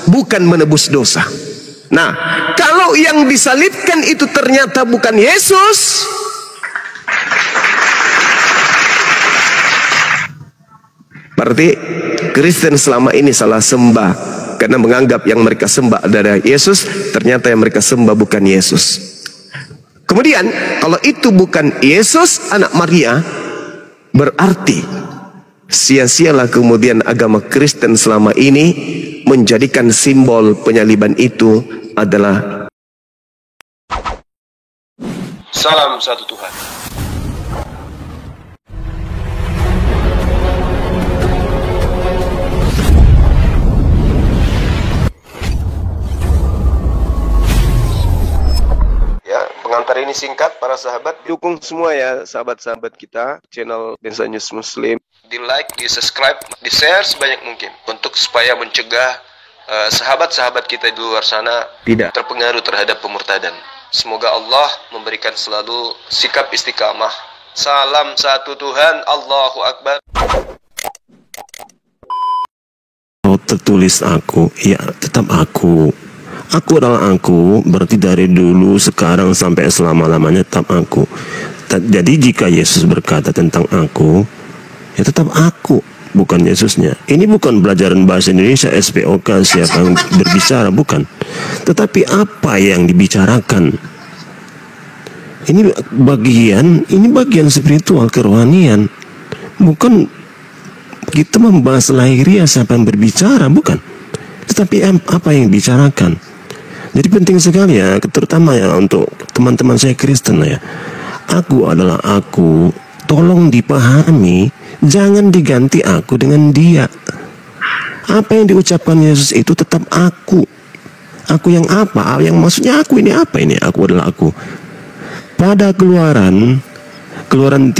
bukan menebus dosa. Nah, kalau yang disalibkan itu ternyata bukan Yesus, berarti Kristen selama ini salah sembah, karena menganggap yang mereka sembah adalah Yesus, ternyata yang mereka sembah bukan Yesus. Kemudian kalau itu bukan Yesus anak Maria, berarti sia-sialah kemudian agama Kristen selama ini menjadikan simbol penyaliban itu adalah salam satu Tuhan. Ya, pengantar ini singkat para sahabat. Dukung semua ya sahabat-sahabat kita channel Densa News Muslim. Di like, di subscribe, di share sebanyak mungkin untuk supaya mencegah sahabat-sahabat kita di luar sana tidak terpengaruh terhadap pemurtadan. Semoga Allah memberikan selalu sikap istiqamah. Salam satu Tuhan, Allahu Akbar. Oh, tertulis aku, ya tetap aku. Aku adalah aku, berarti dari dulu, sekarang, sampai selama-lamanya tetap aku. Jadi jika Yesus berkata tentang aku, ya tetap aku, bukan Yesusnya. Ini bukan pelajaran bahasa Indonesia SPOK siapa yang berbicara, bukan. Tetapi apa yang dibicarakan? Ini bagian spiritual, kerohanian. Bukan kita membahas lahiriah siapa yang berbicara, bukan. Tetapi apa yang dibicarakan? Jadi penting sekali ya, terutama ya untuk teman-teman saya Kristen ya. Aku adalah aku. Tolong dipahami, jangan diganti aku dengan dia. Apa yang diucapkan Yesus itu tetap aku. Aku yang apa? Yang maksudnya aku ini apa ini? Aku adalah aku. Pada Keluaran 3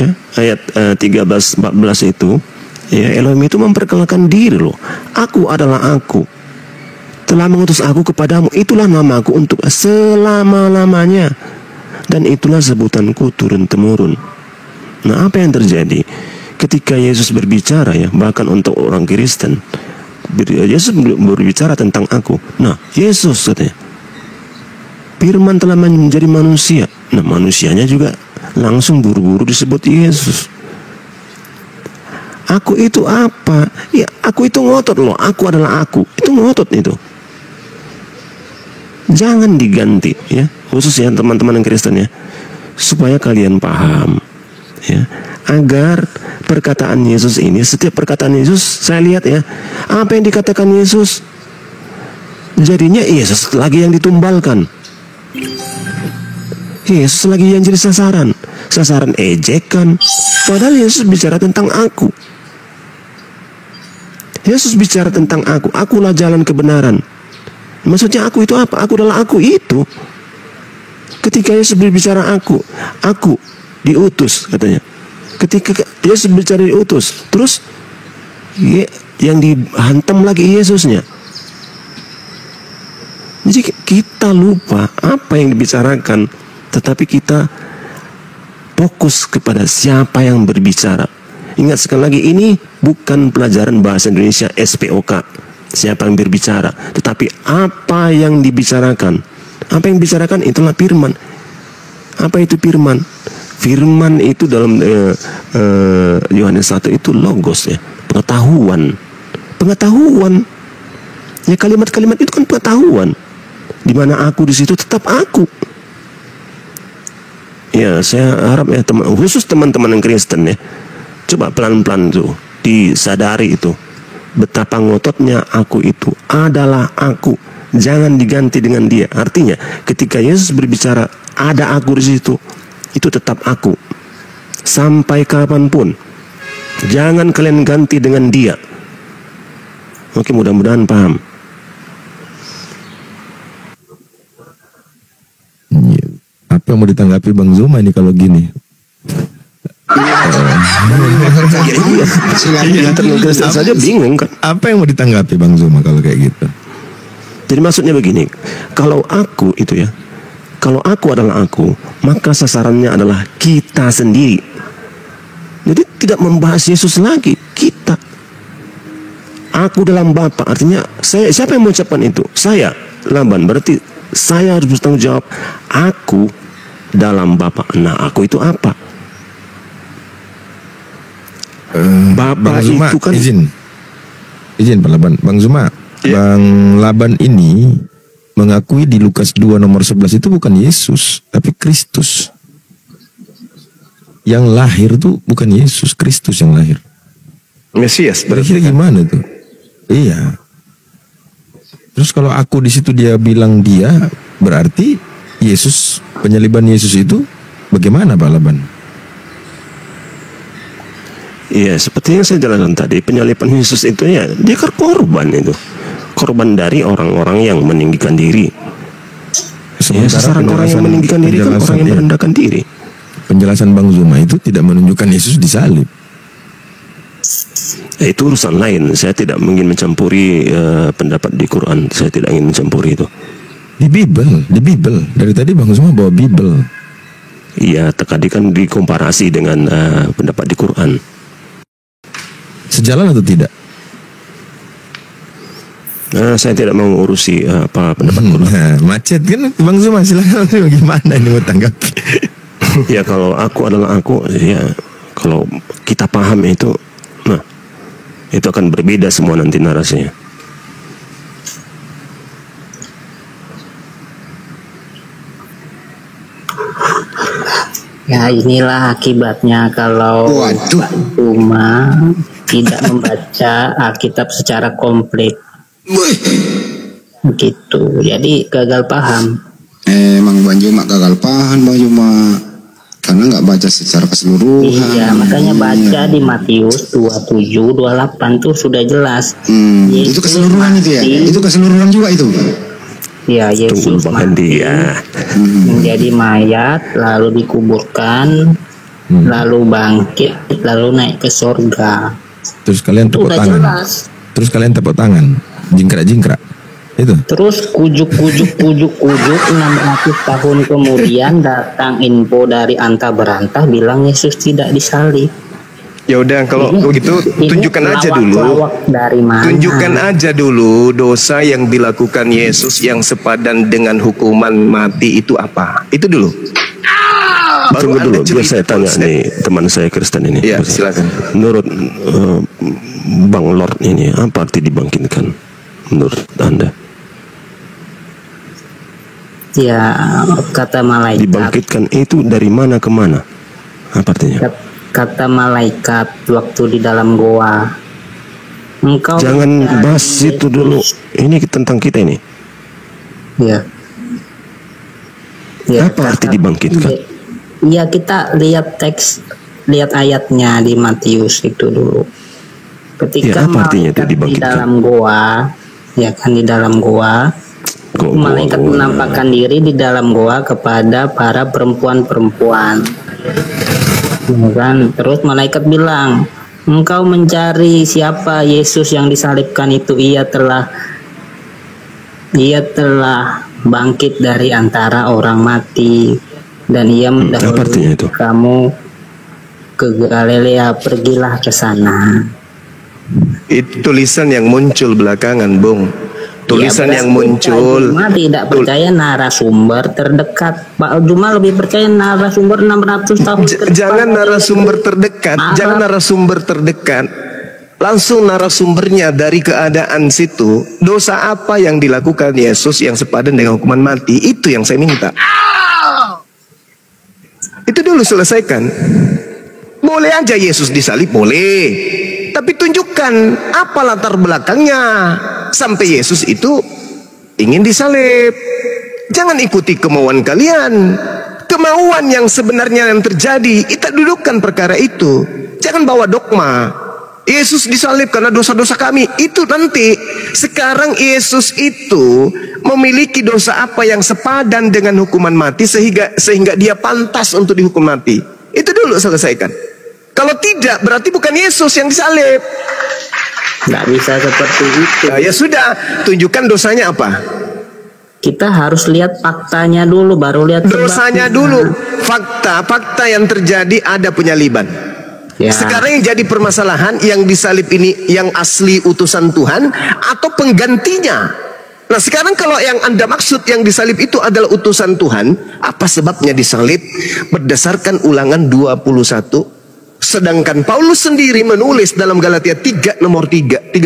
ya, ayat 13-14 itu, ya, Elohim itu memperkenalkan diri loh. Aku adalah aku. Telah mengutus aku kepadamu, itulah namaku untuk selama-lamanya, dan itulah sebutanku turun-temurun. Nah, apa yang terjadi ketika Yesus berbicara ya, bahkan untuk orang Kristen, Yesus berbicara tentang aku. Nah, Yesus katanya, Firman telah menjadi manusia. Nah, manusianya juga langsung buru-buru disebut Yesus. Aku itu apa? Ya, aku itu ngotot loh. Aku adalah aku. Itu ngotot itu. Jangan diganti ya, khusus ya teman-teman yang Kristen ya, supaya kalian paham ya, agar perkataan Yesus ini, setiap perkataan Yesus saya lihat ya, apa yang dikatakan Yesus jadinya Yesus lagi yang ditumbalkan, Yesus lagi yang jadi sasaran ejekan, padahal Yesus bicara tentang aku. Yesus bicara tentang aku, akulah jalan kebenaran. Maksudnya aku itu apa? Aku adalah aku itu. Ketika Yesus berbicara aku diutus katanya. Ketika Yesus berbicara diutus, terus yang dihantam lagi Yesusnya. Jadi kita lupa apa yang dibicarakan, tetapi kita fokus kepada siapa yang berbicara. Ingat sekali lagi, ini bukan pelajaran bahasa Indonesia SPOK. Siapa yang berbicara, tetapi apa yang dibicarakan. Apa yang dibicarakan itulah firman. Apa itu firman? Firman itu dalam Yohanes 1 itu logos ya, pengetahuan. Ya, kalimat-kalimat itu kan pengetahuan. Di mana aku di situ tetap aku. Ya, saya harap ya khusus teman-teman yang Kristen ya, coba pelan-pelan tuh disadari itu. Betapa ngototnya aku itu adalah aku, jangan diganti dengan dia. Artinya ketika Yesus berbicara ada aku di situ, itu tetap aku sampai kapanpun. Jangan kalian ganti dengan dia. Oke, mudah-mudahan paham. Apa yang mau ditanggapi Bang Zuma ini kalau gini? Kristen saja bingung kan. Apa yang mau ditanggapi Bang Zuma kalau kayak gitu? Jadi maksudnya begini, kalau aku itu ya, kalau aku adalah aku, maka sasarannya adalah kita sendiri. Jadi tidak membahas Yesus lagi, kita. Aku dalam Bapa, artinya saya, siapa yang mengucapkan itu? Saya, Laban. Berarti saya harus bertanggung jawab. Aku dalam Bapa. Nah, aku itu apa? Bapa Bang Zuma, itu kan izin Pak Laban. Bang Zuma, Bang Laban ini mengakui di Lukas 2 nomor 11 itu bukan Yesus, tapi Kristus. Yang lahir tuh bukan Yesus, Kristus yang lahir. Mesias Kira-kira gimana tuh? Iya. Terus kalau aku di situ dia bilang dia, berarti Yesus, penyaliban Yesus itu bagaimana Pak Laban? Iya, seperti yang saya jelaskan tadi, penyaliban Yesus itu ya, dia kan korban itu. Korban dari orang-orang yang meninggikan diri. Ya, sasaran orang yang meninggikan diri kan orang yang merendahkan diri. Penjelasan Bang Zuma itu tidak menunjukkan Yesus disalib. Itu urusan lain. Saya tidak ingin mencampuri pendapat di Quran. Saya tidak ingin mencampuri itu. Di Bible. Dari tadi Bang Zuma bawa Bible. Iya, tadi kan dikomparasi dengan pendapat di Quran. Sejalan atau tidak? Saya tidak mau urusi apa pendapat Quran. Nah, macet kan Bang Zuma, silakan gimana ini mau tanggapi? Ya kalau aku adalah aku, ya kalau kita paham itu, nah itu akan berbeda semua nanti narasinya. Ya inilah akibatnya kalau Pak Zuma tidak membaca Alkitab secara komplit. Gitu. Jadi gagal paham. Emang Bang Zuma gagal paham Bang Zuma. Karena nggak baca secara keseluruhan. Iya, makanya baca di Matius 27, 28 tuh sudah jelas. Itu keseluruhan itu ya? Itu keseluruhan juga itu? Ya, Yesus mati menjadi mayat, lalu dikuburkan, lalu bangkit, lalu naik ke surga. Terus kalian tepuk tangan. Jelas. Terus kalian tepuk tangan, jingkrak-jingkrak. Itu. Terus kujuk 600 tahun kemudian datang info dari antah berantah bilang Yesus tidak disalib. Ya udah kalau begitu tunjukkan aja dulu. Dari mana? Tunjukkan aja dulu dosa yang dilakukan Yesus yang sepadan dengan hukuman mati itu apa? Itu dulu. Tunggu dulu, biar saya tanya nih teman saya Kristen ini. Ya, silakan. Menurut Bang Lord ini, apa arti dibangkitkan menurut Anda? Ya, kata malaikat. Dibangkitkan itu dari mana ke mana? Apa artinya? Kata malaikat waktu di dalam goa. Engkau jangan bahas itu dulu. Ini tentang kita ini. Ya. Ya, apa arti dibangkitkan? Ya kita lihat teks, lihat ayatnya di Matius itu dulu. Ketika ya, apa artinya itu di dalam goa, ya kan di dalam goa, malaikat menampakkan diri di dalam goa kepada para perempuan-perempuan. Kan? Terus malaikat bilang, engkau mencari siapa Yesus yang disalibkan itu? Ia telah bangkit dari antara orang mati dan ia mendahului kamu ke Galilea, pergilah ke sana. Itu tulisan yang muncul belakangan, Bung. Tulisan yang muncul. Cuma tidak percaya narasumber terdekat. Pak Zuma lebih percaya narasumber 600 tahun. Jangan narasumber terdekat. Jangan narasumber terdekat. Langsung narasumbernya dari keadaan situ. Dosa apa yang dilakukan Yesus yang sepadan dengan hukuman mati? Itu yang saya minta. Itu dulu selesaikan. Boleh aja Yesus disalib, boleh. Tapi tunjukkan apa latar belakangnya sampai Yesus itu ingin disalib. Jangan ikuti kemauan kalian. Kemauan yang sebenarnya yang terjadi, kita dudukkan perkara itu. Jangan bawa dogma. Yesus disalib karena dosa-dosa kami. Itu nanti. Sekarang Yesus itu memiliki dosa apa yang sepadan dengan hukuman mati sehingga dia pantas untuk dihukum mati. Itu dulu selesaikan. Kalau tidak, berarti bukan Yesus yang disalib. Nggak bisa seperti itu. Ya sudah, tunjukkan dosanya apa. Kita harus lihat faktanya dulu, baru lihat dosanya dulu. Fakta yang terjadi ada penyaliban. Ya. Sekarang yang jadi permasalahan, yang disalib ini yang asli utusan Tuhan atau penggantinya? Nah sekarang kalau yang Anda maksud yang disalib itu adalah utusan Tuhan, apa sebabnya disalib? Berdasarkan Ulangan 21. Sedangkan Paulus sendiri menulis dalam Galatia 3 nomor 13,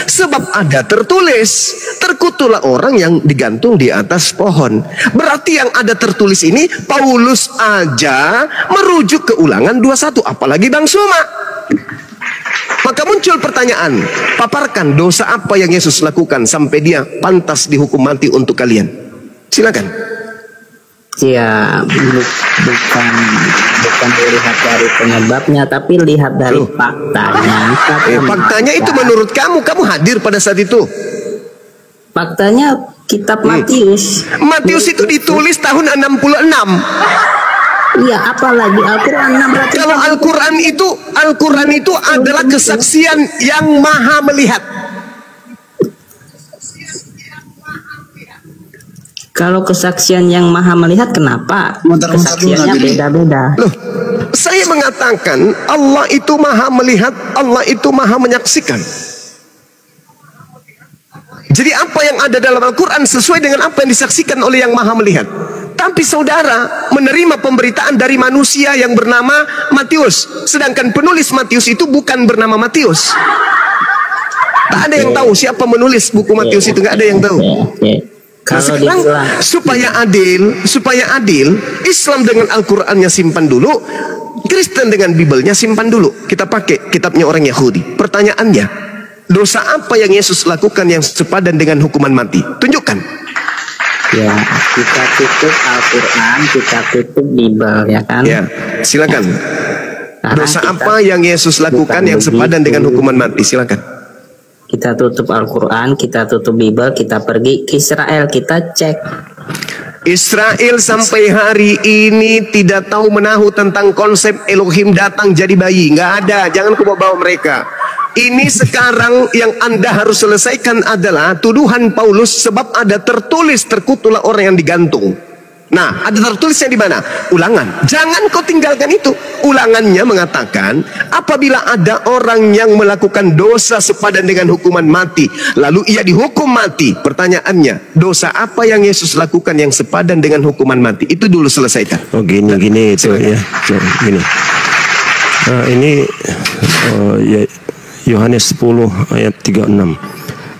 sebab ada tertulis, terkutuklah orang yang digantung di atas pohon. Berarti yang ada tertulis ini Paulus aja merujuk ke Ulangan 21, apalagi Bang Suma. Maka muncul pertanyaan, paparkan dosa apa yang Yesus lakukan sampai dia pantas dihukum mati untuk kalian. Silakan. Ya, bukan dilihat dari penyebabnya, tapi lihat dari faktanya. Faktanya itu menurut kamu hadir pada saat itu. Faktanya kitab Matius. Matius itu ditulis tahun 66. Iya, apalagi Al-Quran 600. Kalau Al-Quran itu adalah kesaksian yang maha melihat. Kalau kesaksian yang maha melihat, kenapa kesaksiannya beda-beda? Loh, saya mengatakan Allah itu maha melihat, Allah itu maha menyaksikan. Jadi apa yang ada dalam Al-Quran sesuai dengan apa yang disaksikan oleh yang maha melihat. Tapi saudara menerima pemberitaan dari manusia yang bernama Matius, sedangkan penulis Matius itu bukan bernama Matius. Tak ada yang tahu siapa menulis buku Matius itu, nggak ada yang tahu. Nah, sekarang supaya adil, Islam dengan Al-Qurannya simpan dulu, Kristen dengan Bibelnya simpan dulu. Kita pakai kitabnya orang Yahudi. Pertanyaannya, dosa apa yang Yesus lakukan yang sepadan dengan hukuman mati? Tunjukkan. Ya, kita tutup Al-Quran, kita tutup Bibel, ya kan? Ya, silakan. Dosa apa yang Yesus lakukan yang sepadan dengan hukuman mati? Silakan. Kita tutup Al-Quran, kita tutup Bibel, kita pergi ke Israel, kita cek. Israel sampai hari ini tidak tahu menahu tentang konsep Elohim datang jadi bayi. Nggak ada, jangan kau bawa mereka. Ini sekarang yang Anda harus selesaikan adalah tuduhan Paulus, sebab ada tertulis terkutuklah orang yang digantung. Nah, ada tertulisnya di mana? Ulangan. Jangan kau tinggalkan itu. Ulangannya mengatakan, apabila ada orang yang melakukan dosa sepadan dengan hukuman mati, lalu ia dihukum mati. Pertanyaannya, dosa apa yang Yesus lakukan yang sepadan dengan hukuman mati? Itu dulu selesaikan. Oh gini itu ya. Gini. Nah, ini ya, Yohanes 10 ayat 36.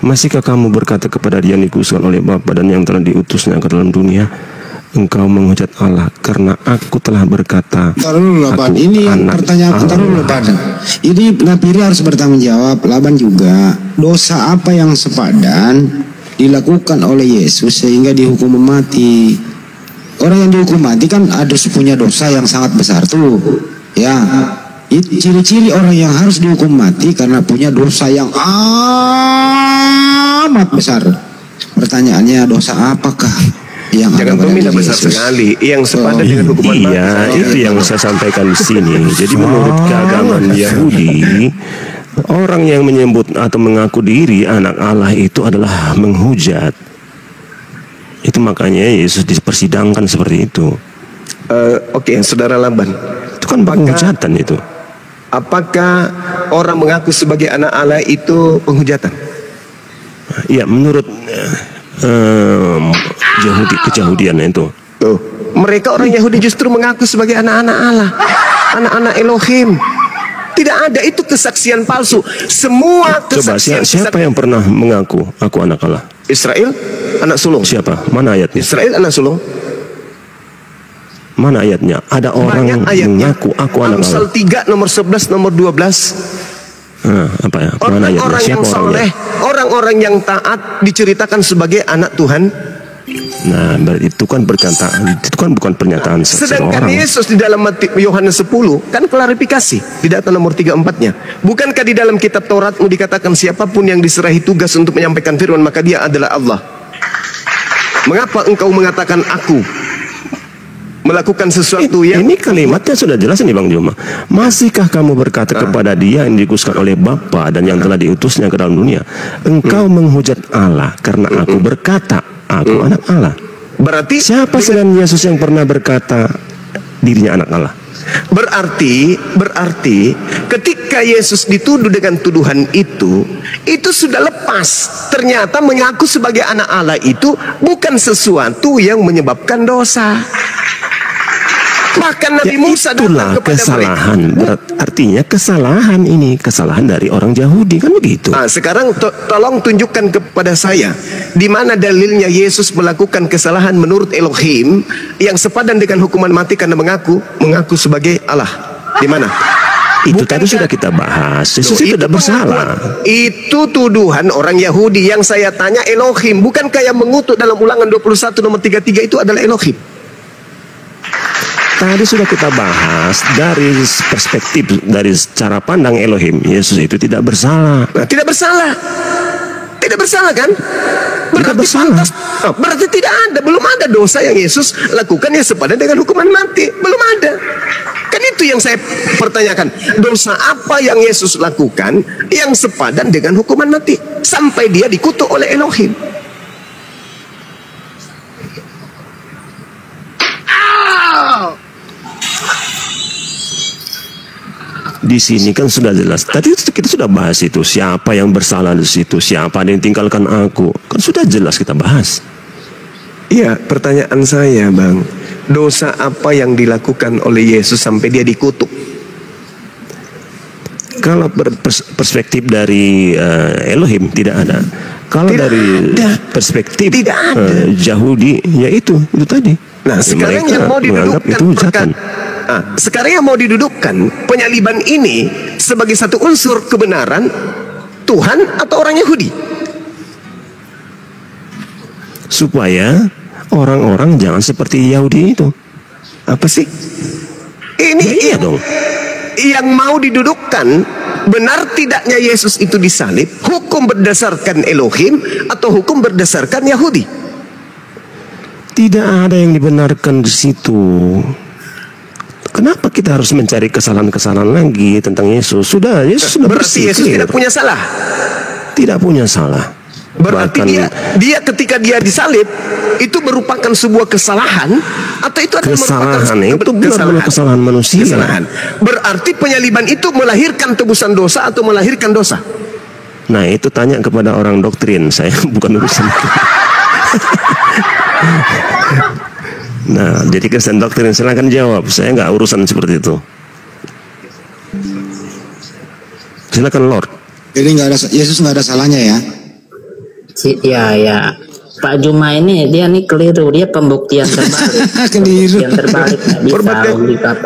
Masihkah kamu berkata kepada dia yang dikhususkan oleh Bapa dan yang telah diutusnya ke dalam dunia, engkau menghujat Allah karena aku telah berkata. Ini yang pertanyaan ini Napiri harus bertanggung jawab. Laban juga, dosa apa yang sepadan dilakukan oleh Yesus sehingga dihukum mati? Orang yang dihukum mati kan ada punya dosa yang sangat besar tuh, ya. Ciri-ciri orang yang harus dihukum mati karena punya dosa yang amat besar. Pertanyaannya, dosa apakah yang jangan pemindah besar sekali yang sepadan dengan hukuman mati? Iya, itu yang saya sampaikan di sini. Jadi menurut keagamaan Yahudi, orang yang menyebut atau mengaku diri anak Allah itu adalah menghujat. Itu makanya Yesus dipersidangkan seperti itu. Oke, saudara Laban, itu kan penghujatan itu. Apakah orang mengaku sebagai anak Allah itu penghujatan? Ya, menurut Keyahudian itu. Tuh, mereka orang Yahudi justru mengaku sebagai anak-anak Allah, anak-anak Elohim. Tidak ada, itu kesaksian palsu. Semua kesaksian. Coba siapa yang pernah mengaku aku anak Allah? Israel, anak sulung. Siapa? Mana ayatnya? Israel anak sulung. Mana ayatnya? Ada orang yang mengaku aku anak Allah. Amsal 3 nomor 11 nomor 12. Apa ya? Mana ayatnya? Orang yang soleh, orang-orang yang taat diceritakan sebagai anak Tuhan. Nah, itu kan perkataan, itu kan bukan pernyataan seseorang. Sedangkan Yesus di dalam Yohanes 10 kan klarifikasi di data nomor 34-nya. Bukankah di dalam kitab Tauratmu dikatakan siapapun yang diserahi tugas untuk menyampaikan firman maka dia adalah Allah? Mengapa engkau mengatakan aku melakukan sesuatu yang... Ini kalimatnya sudah jelas ini Bang Joma. Masihkah kamu berkata kepada dia yang dikhususkan oleh Bapa dan yang telah diutusnya ke dalam dunia, engkau menghujat Allah karena aku berkata aku anak Allah? Berarti siapa selain Yesus yang pernah berkata dirinya anak Allah? Berarti ketika Yesus dituduh dengan tuduhan itu sudah lepas. Ternyata mengaku sebagai anak Allah itu bukan sesuatu yang menyebabkan dosa. Bahkan Nabi Musa itulah kesalahan. Artinya kesalahan ini, kesalahan dari orang Yahudi, kan begitu. Sekarang tolong tunjukkan kepada saya di mana dalilnya Yesus melakukan kesalahan menurut Elohim yang sepadan dengan hukuman mati karena mengaku sebagai Allah. Di mana? Itu tadi sudah kita bahas. Yesus itu tidak bersalah. Itu tuduhan orang Yahudi. Yang saya tanya Elohim, bukankah yang mengutuk dalam Ulangan 21 nomor 33 itu adalah Elohim? Tadi sudah kita bahas dari perspektif, dari cara pandang Elohim, Yesus itu tidak bersalah. Tidak bersalah. Tidak bersalah kan? Tidak bersalah. Berarti belum ada dosa yang Yesus lakukan yang sepadan dengan hukuman mati. Belum ada. Kan itu yang saya pertanyakan. Dosa apa yang Yesus lakukan yang sepadan dengan hukuman mati sampai dia dikutuk oleh Elohim? Di sini kan sudah jelas. Tadi kita sudah bahas itu, siapa yang bersalah di situ, siapa yang tinggalkan aku. Kan sudah jelas kita bahas. Iya, pertanyaan saya, Bang. Dosa apa yang dilakukan oleh Yesus sampai dia dikutuk? Kalau perspektif dari Elohim tidak ada. Kalau dari perspektif Yahudi, ya itu tadi. Nah, sekarang yang mau didudukkan sekarang yang mau didudukkan penyaliban ini sebagai satu unsur kebenaran Tuhan atau orang Yahudi, supaya orang-orang jangan seperti Yahudi itu. Apa sih? Ini iya dong. Yang mau didudukkan benar tidaknya Yesus itu disalib, hukum berdasarkan Elohim atau hukum berdasarkan Yahudi? Tidak ada yang dibenarkan di situ. Kenapa kita harus mencari kesalahan-kesalahan lagi tentang Yesus? Yesus sudah bersih. Yesus tidak punya salah. Tidak punya salah. Berarti dia ketika dia disalib itu merupakan sebuah kesalahan atau itu adalah kesalahan? Itu benar-benar kesalahan manusia. Berarti penyaliban itu melahirkan tebusan dosa atau melahirkan dosa? Nah, itu tanya kepada orang doktrin. Saya bukan urusan itu. Nah, jadi Kristen doktrin, silakan jawab. Saya nggak urusan seperti itu. Silakan Lord. Jadi Yesus nggak ada salahnya ya? Ya. Pak Juma ini dia nih keliru, dia pembuktian terbalik. Pembuktian terbalik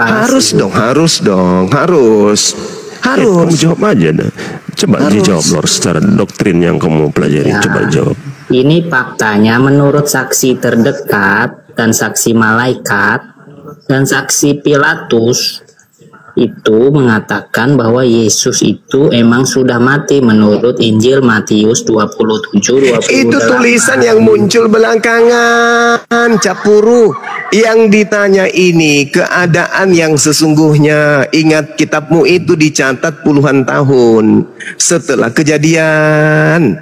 harus dong. Kamu jawab aja dah. Coba dijawab Lord secara doktrin yang kamu pelajari. Coba jawab. Ini faktanya menurut saksi terdekat dan saksi malaikat dan saksi Pilatus itu mengatakan bahwa Yesus itu emang sudah mati menurut Injil Matius 27:28. Itu tulisan yang muncul belakangan, Capuru. Yang ditanya ini keadaan yang sesungguhnya. Ingat, kitabmu itu dicatat puluhan tahun setelah kejadian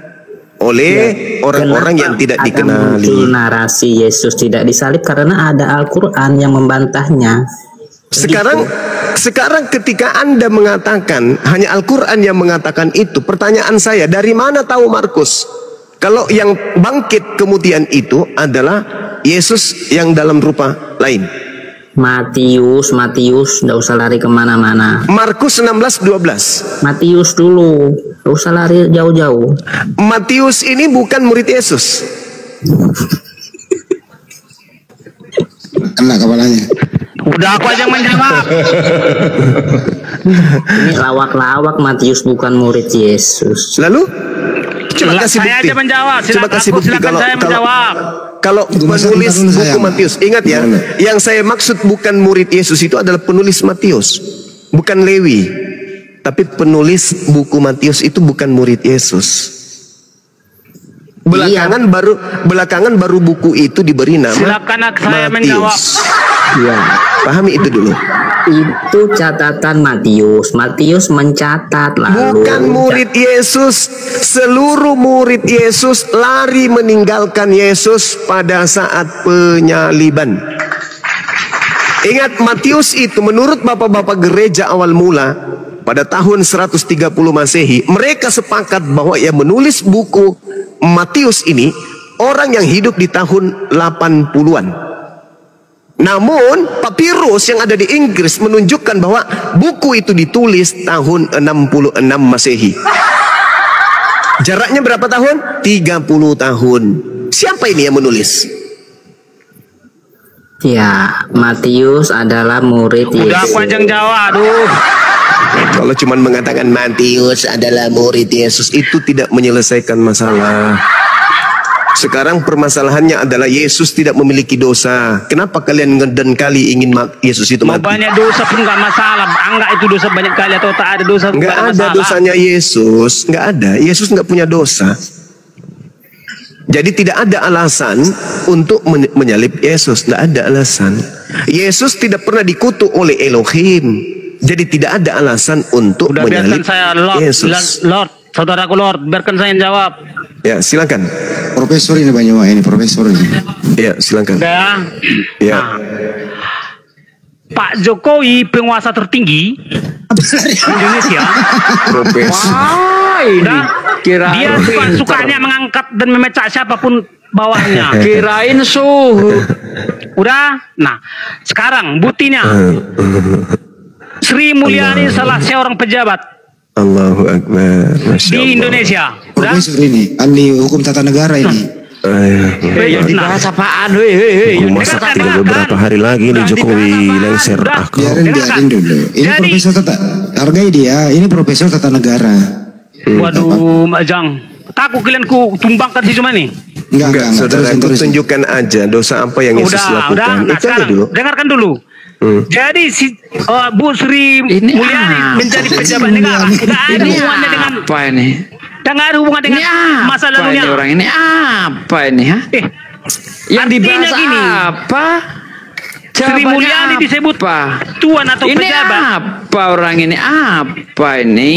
oleh orang-orang yang tidak dikenali. Muncul narasi Yesus tidak disalib karena ada Al-Quran yang membantahnya. Sekarang ketika Anda mengatakan hanya Al-Quran yang mengatakan itu, pertanyaan saya, dari mana tahu Markus kalau yang bangkit kemudian itu adalah Yesus yang dalam rupa lain? Matius, nggak usah lari kemana-mana. Markus 16:12. Matius dulu, nggak usah lari jauh-jauh. Matius ini bukan murid Yesus. Kena kepalanya. Udah aku aja yang menjawab. Ini lawak-lawak, Matius bukan murid Yesus. Lalu? Coba kasih saya bukti. aja menjawab. Coba kasih bukti kalau penulis buku Matius. Ingat ya, yang saya maksud bukan murid Yesus itu adalah penulis Matius, bukan Lewi. Tapi penulis buku Matius itu bukan murid Yesus. Belakangan baru buku itu diberi nama. Silakan saya Matius. menjawab. Ya, pahami itu dulu. Itu catatan Matius. Matius mencatat lalu. Bukan murid Yesus. Seluruh murid Yesus lari meninggalkan Yesus pada saat penyaliban. Ingat, Matius itu menurut bapak-bapak gereja awal mula pada tahun 130 Masehi, mereka sepakat bahwa yang menulis buku Matius ini orang yang hidup di tahun 80-an. Namun papirus yang ada di Inggris menunjukkan bahwa buku itu ditulis tahun 66 Masehi. Jaraknya berapa tahun? 30 tahun. Siapa ini yang menulis? Ya, Matius adalah murid Udah Yesus. aku aja yang jawab, aduh. Kalau cuma mengatakan Matius adalah murid Yesus, itu tidak menyelesaikan masalah. Sekarang permasalahannya adalah Yesus tidak memiliki dosa. Kenapa kalian ngeden kali ingin Yesus itu Mau mati? banyak dosa pun nggak masalah. Anggap itu dosa banyak kali atau tak ada dosa. Nggak ada dosanya Yesus, nggak ada. Yesus nggak punya dosa. Jadi tidak ada alasan untuk menyalib Yesus, nggak ada alasan. Yesus tidak pernah dikutuk oleh Elohim. Jadi tidak ada alasan untuk Udah biarkan menyalib saya Lord, Yesus. Lord, saudaraku Lord, biarkan saya yang jawab. Ya, silakan. Profesor ini banyak ini profesor ini. Ya, silakan. Udah. Ya. Nah, Pak Jokowi penguasa tertinggi Indonesia. Profesor. Udah. Dia sukanya mengangkat dan memecah siapapun bawahnya. Kirain suhu. Udah. Nah, sekarang buktinya Sri Mulyani salah seorang pejabat Allahu Akbar. Masya di Allah. Indonesia. Udah. Profesor ini ahli hukum tata negara ini. Ya dibahas apaan? Hei. Aku masak tinggal beberapa hari lagi nih Jokowi lengser aku. Biarin dulu. Ini Jadi- profesor hargai dia. Ini profesor tata negara. Waduh, Mbak Jang. Takut kalian ku tumbangkan si cuma nih. Enggak, saudara, aku terusin. tunjukkan aja dosa apa yang Yesus lakukan. Nah, Itu aja sekarang dulu. dengarkan dulu. Jadi si Bu Sri Ini Mulyani apa? menjadi pejabat negara. Tidak ada Ini hubungannya dengan apa ini? tidak ada hubungan dengan Ini masa apa lalunya. ini orang ini? Apa ini? Ha? Yang artinya dibahas gini. apa? Sri Jawabannya Mulyani disebut apa? tuan atau Ini pejabat. apa orang ini? Apa ini?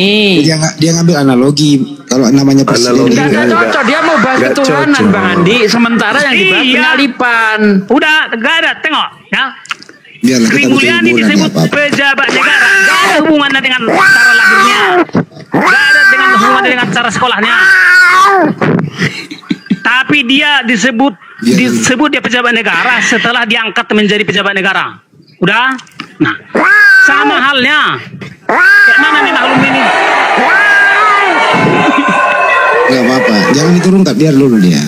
Dia ngambil analogi kalau namanya presiden. Analogi. Enggak Enggak. cocok, dia mau bahas Enggak ketuhanan cocok. Bang Andi. Sementara yang dibahas Iya. penyalipan. Udah, gak ada. Tengok, ya. Biarlah Sri kita butuh Mulyani hiburan, disebut ya, apa-apa. pejabat negara. Gak ada hubungannya dengan cara lahirnya. Gak ada dengan hubungannya dengan cara sekolahnya. Tapi dia disebut dia pejabat negara setelah diangkat menjadi pejabat negara. Udah? Nah, sama halnya. Kayak mana nih maklum ini? Gak apa-apa. Jangan diturunkan, biar dulu dia.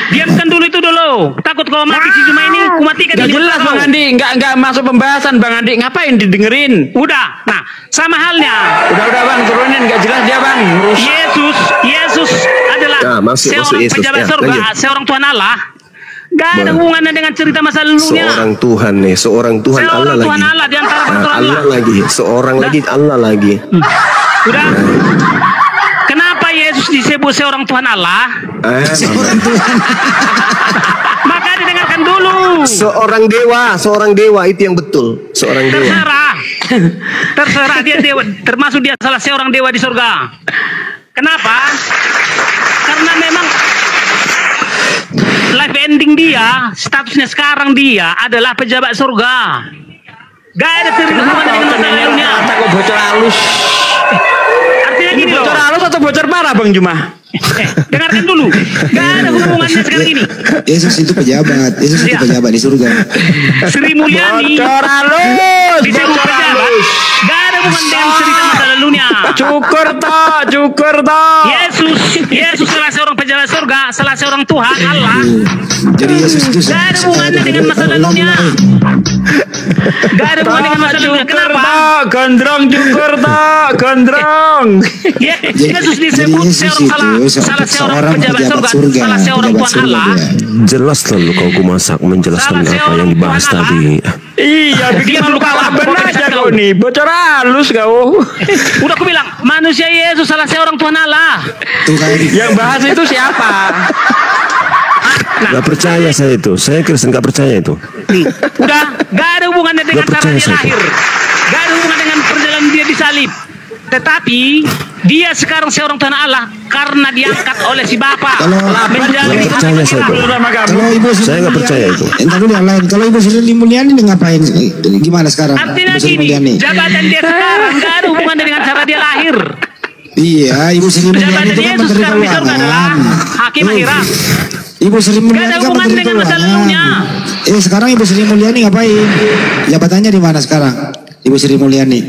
Diamkan dulu itu dulu. Takut kalau mati si cuma ini, ku matikan Gak ini. jelas Bang Andi, nggak masuk pembahasan Bang Andi. Ngapain didengerin? Udah. Nah, sama halnya. Udah Bang, turunin, nggak jelas dia Bang. Ngurus. Yesus adalah Ya, masuk seorang Yesus. pejabat Ya, surga, lanjut. seorang Tuhan Allah. Gak ada Bah. hubungannya dengan cerita masa lalunya. Seorang Tuhan nih, seorang Tuhan Allah Seorang lagi. Tuhan Allah di antara Nah, peraturan Allah Allah. lagi, seorang lagi Allah lagi. Udah. Kenapa Yesus disebut seorang Tuhan Allah? Maka didengarkan dulu. Seorang dewa itu yang betul, seorang dewa. Terserah dia dewa, termasuk dia salah seorang dewa di surga. Kenapa? Karena memang life ending dia, statusnya sekarang dia adalah pejabat surga. Gak ada cerita hubungannya dengan masa lalunya. Kata kok bocor halus. Artinya Ini gini loh. bocor halus atau bocor parah Bang Juma? Dengarkan dulu. Gak ada hubungannya sekarang ini. Yesus itu pejabat. Yesus itu Iya. pejabat di surga. Sri Mulyani Bocor halus. disebut Bocor pejabat. halus. Gak ada hubungan dengan cerita masa lalunya. Cukur toh. Yesus salah seorang pejabat surga, salah seorang Tuhan Allah. Jadi Yesus itu Gak ada hubungannya dengan masa lalunya. Gak ada hubungan dengan masa lalunya. Kenapa? Gondrong cukur toh. Gondrong. Yesus Jadi disebut Yesus seorang itu salah seorang seorang pejabat surga, salah seorang pejabat Tuhan surga Allah. dia. Jelas lalu kau kumasak menjelaskan Salah apa seorang yang dibahas Tuhan tadi. Iya, bikin Dia luka luka laban apa? aja kau nih. Bocor halus kau. Udah aku bilang, manusia Yesus salah seorang Tuhan Allah. Tuh kan. Yang bahas itu siapa? Gak percaya saya itu. Saya Kristen gak percaya itu. Udah, gak ada hubungannya dengan Gak cara percaya dia saya. lahir. Gak ada hubungan dengan perjalanan dia disalib. Tetapi Dia sekarang seorang Tuhan Allah karena diangkat oleh si Bapa menjadi Nggak percaya saya itu. Kalau Ibu Sri Saya nggak percaya itu. Entar dulu yang lain. Kalau Ibu Sri Mulyani ngapain? Gimana sekarang? Artinya Ibu Sri gini, Mulyani. jabatan dia sekarang nggak ada hubungan dengan cara dia lahir. Iya, Ibu Sri Mulyani Jabatan itu kan Yesus menteri sekarang di surga adalah keuangan. hakim akhirat. Ibu Sri Nggak Mulyani ada kan hubungan menteri dengan masa keuangan. lalunya. Sekarang Ibu Sri Mulyani ngapain? Jabatannya di mana sekarang? Ibu Sri Mulyani.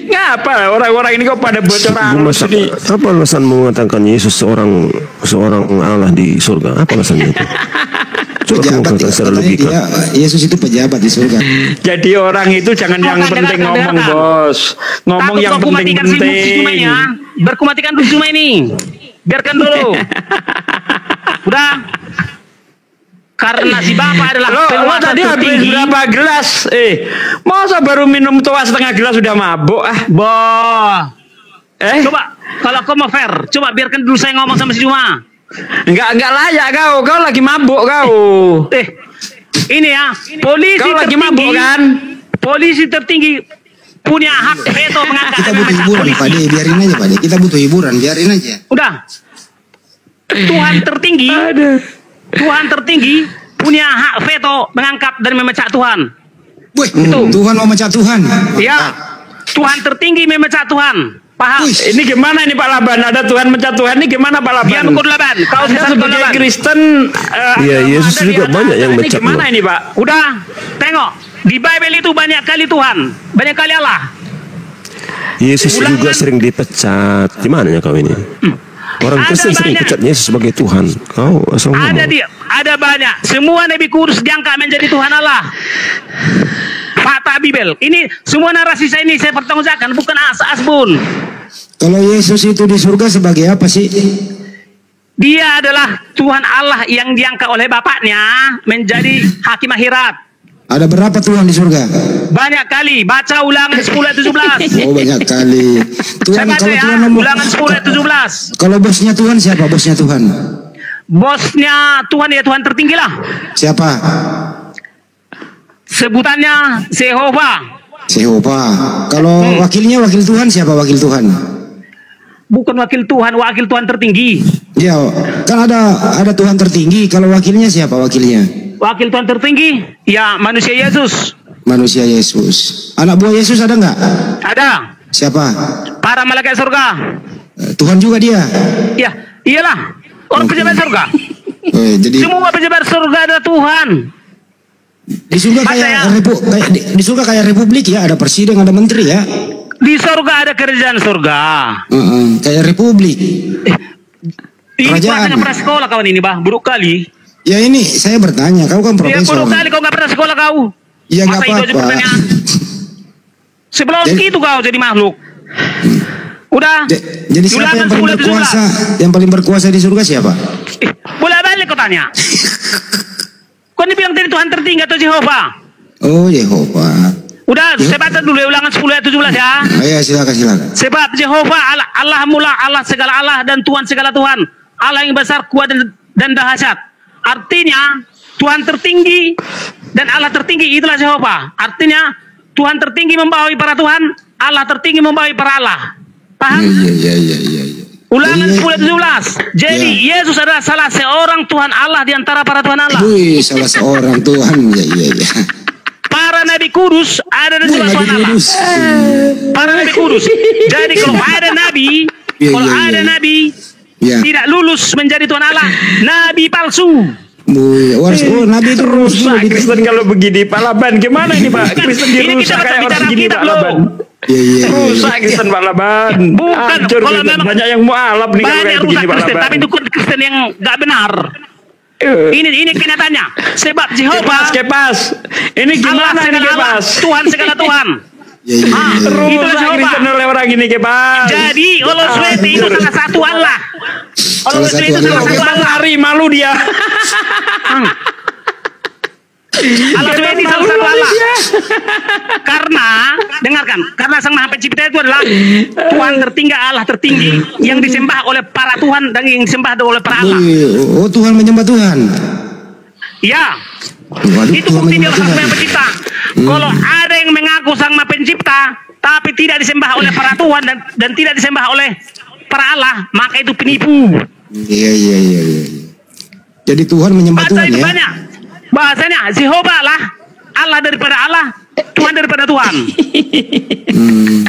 Ngapa orang-orang ini kok pada bocor halus ini? Apa alasan mengatakan Yesus seorang Allah di surga? Apa alasannya itu? Coba kamu Pejabat, katakan secara katanya logika. dia, Yesus itu pejabat di surga. Jadi orang itu jangan yang penting ngomong, Bos. Ngomong Takut yang kau kumatikan si cuma ini penting-penting. ya. Berkumatikan dulu cuma ini. Biarkan dulu. Udah. Karena si Bapa adalah Lo penguasa tadi habis tertinggi. berapa gelas? Masa baru minum tua setengah gelas sudah mabuk ah? Boh. Coba. Coba kalau kau mau fair, coba biarkan dulu saya ngomong sama si Juma. Enggak layak kau lagi mabuk kau. Ini ya, polisi Kau lagi tertinggi. mabuk kan? Polisi tertinggi punya hak veto mengangkat. Kita butuh hiburan, Pak De. Biarin aja, Pak De. Kita butuh hiburan, biarin aja. Udah. Tuhan tertinggi. Tuhan tertinggi punya hak veto mengangkat dan memecah Tuhan. Wih, Tuhan mau mecah Tuhan. Ya. Tuhan tertinggi memecah Tuhan. Paham? Ini gimana ini Pak Laban? Ada Tuhan mecah Tuhan ini gimana Pak Laban? Dia mukul Laban. Kau Anda sesat sebagai Laban. Kristen. Iya, Yesus Anda juga lihat banyak yang ini mecah gimana loh. ini Pak? Udah, tengok. Di Bible itu banyak kali Tuhan, banyak kali Allah. Yesus juga sering dipecat. Gimana ya kau ini? Orang Ada Kristen sering banyak. pecat Yesus sebagai Tuhan. Kau asal Ada ngomong. dia, ada banyak. Semua Nabi Kudus diangkat menjadi Tuhan Allah. Fakta Bible. Ini semua narasi saya ini saya pertanggungjawabkan, bukan asbun. Kalau Yesus itu di surga sebagai apa sih? Dia adalah Tuhan Allah yang diangkat oleh Bapaknya menjadi hakim akhirat. Ada berapa Tuhan di surga? Banyak kali. Baca Ulangan 10 ayat 17. Oh, banyak kali. Saya Tuhan, baca kalau ya, Tuhan nomor, Ulangan 10 ayat 17. kalau bosnya Tuhan siapa? Bosnya Tuhan. Bosnya Tuhan ya Tuhan tertinggi lah. Siapa? Sebutannya Jehovah. Jehovah. Kalau wakilnya wakil Tuhan siapa wakil Tuhan? Bukan wakil Tuhan tertinggi. Ya, kan ada Tuhan tertinggi. Kalau wakilnya siapa wakilnya? Wakil Tuhan tertinggi, ya manusia Yesus. Manusia Yesus. Anak buah Yesus ada nggak? Ada. Siapa? Para malaikat surga. Tuhan juga dia. Ya, iyalah. Orang pejabat surga. Jadi Semua pejabat surga ada Tuhan. di surga Baca ya. di surga kayak republik ya, ada presiden, ada menteri ya. Di surga ada kerajaan surga. Kayak republik. Ini Kerajaan. kau pernah sekolah kawan ini, bah. Buruk kali. Ya ini saya bertanya, kau kan Ya, profesor. buruk kali kau nggak pernah sekolah kau. Ya nggak Masa itu aja apa-apa. pertanyaan. Sebelum Jadi- itu kau jadi makhluk. Udah. Jadi siapa Ulangan yang paling 10 ayat 17. berkuasa? Yang paling berkuasa di surga siapa? Boleh balik kau tanya. Kau ini bilang tadi Tuhan tertinggi atau Jehovah? Oh, Yehovah. Udah, saya baca dulu Ulangan 10 ayat 17 ya. Ya silakan. Sebab Jehovah Allah mula Allah segala Allah dan Tuhan segala Tuhan. Allah yang besar, kuat dan dahsyat. Artinya Tuhan tertinggi dan Allah tertinggi itulah Jehovah. Artinya Tuhan tertinggi membawahi para Tuhan, Allah tertinggi membawahi para Allah. Paham? Iya. Ulangan Jadi- 10 ayat 17. Jadi Yesus adalah salah seorang Tuhan Allah di antara para Tuhan Allah. Wih, salah seorang Tuhan. Iya. Para Nabi Kudus ada di Wih, sebelah Nabi Tuhan Allah. Kudus. Para Nabi Kudus. Jadi kalau ada Nabi, Iya, kalau iya, ada iya. Nabi Ya. tidak lulus menjadi Tuhan Allah, Nabi palsu. Wih, Nabi itu Rusak Kristen kalau begini Pak Laban. Gimana ini Pak? Kristen Ini kita dirusak baca kayak orang bicara begini kitab Pak Laban. loh. Iya. Rusak Kristen Pak Laban. Bukan, Hancur kalau Kristen. memang Banyak yang mualaf nih kalau Banyak kayak rusak begini Pak Kristen, Laban. tapi itu Kristen yang nggak benar. Ini kenyataannya. Sebab Jehovah Kepas. Ini Allah gimana ini segala Allah, Kepas? Tuhan segala Tuhan. Iya. Itu Rusak Jehovah. Kristen oleh orang ini Kepas. Jadi Allah SWT itu salah satu Allah. Allah Salah SWT satu itu salah Allah. satu Kepas Allah. lari malu dia. Allah SWT salah satu Allah. Karena dengarkan, karena Sang Maha Pencipta itu adalah Tuhan tertinggi, Allah tertinggi yang disembah oleh para Tuhan dan yang disembah oleh para Allah. Oh, Tuhan menyembah Tuhan. Ya. Waduh, Itu Tuhan bukti dia menyembah sang Tuhan. pencipta. Kalau ada yang mengaku sang Maha Pencipta, tapi tidak disembah oleh para Tuhan dan tidak disembah oleh para Allah, maka itu penipu. Iya. Jadi Tuhan menyembah Bahasa Tuhan itu ya. banyak. Bahasanya Jehovah lah, Allah daripada Allah, Tuhan daripada Tuhan.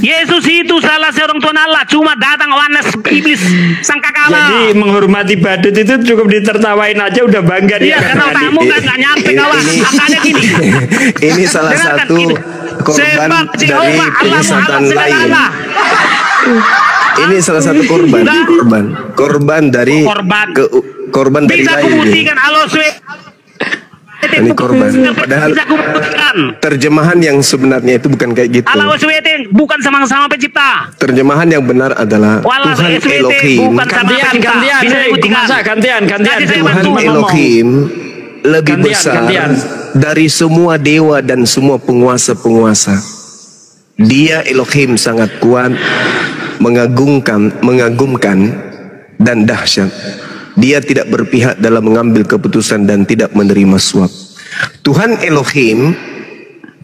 Yesus itu salah seorang Tuhan Allah, cuma datang wanas iblis sangkakala. Jadi menghormati badut itu cukup ditertawain aja udah bangga dia. Iya, karena otakmu nggak nyampe kawan. Angkanya gini. Ini salah Dengarkan, satu ini. korban Sembah dari Jehovah, Allah, penyesatan segala lain. Allah. Ini salah satu korban dari korban dari Bisa lain. kubuktikan Allah Ini korban. Padahal bisa kubuktikan. terjemahan yang sebenarnya itu bukan kayak gitu. Allah SWT bukan sama-sama pencipta. Terjemahan yang benar adalah Wallah Tuhan SWT Elohim. bukan sama Gantian, pencipta. gantian, Bisa hei, dibuktikan. Gumasa, gantian. Nanti saya Tuhan bantu ngomong. Elohim lebih Gantian, besar gantian. dari semua dewa dan semua penguasa-penguasa. Dia Elohim sangat kuat, mengagumkan dan dahsyat. Dia tidak berpihak dalam mengambil keputusan dan tidak menerima suap. Tuhan Elohim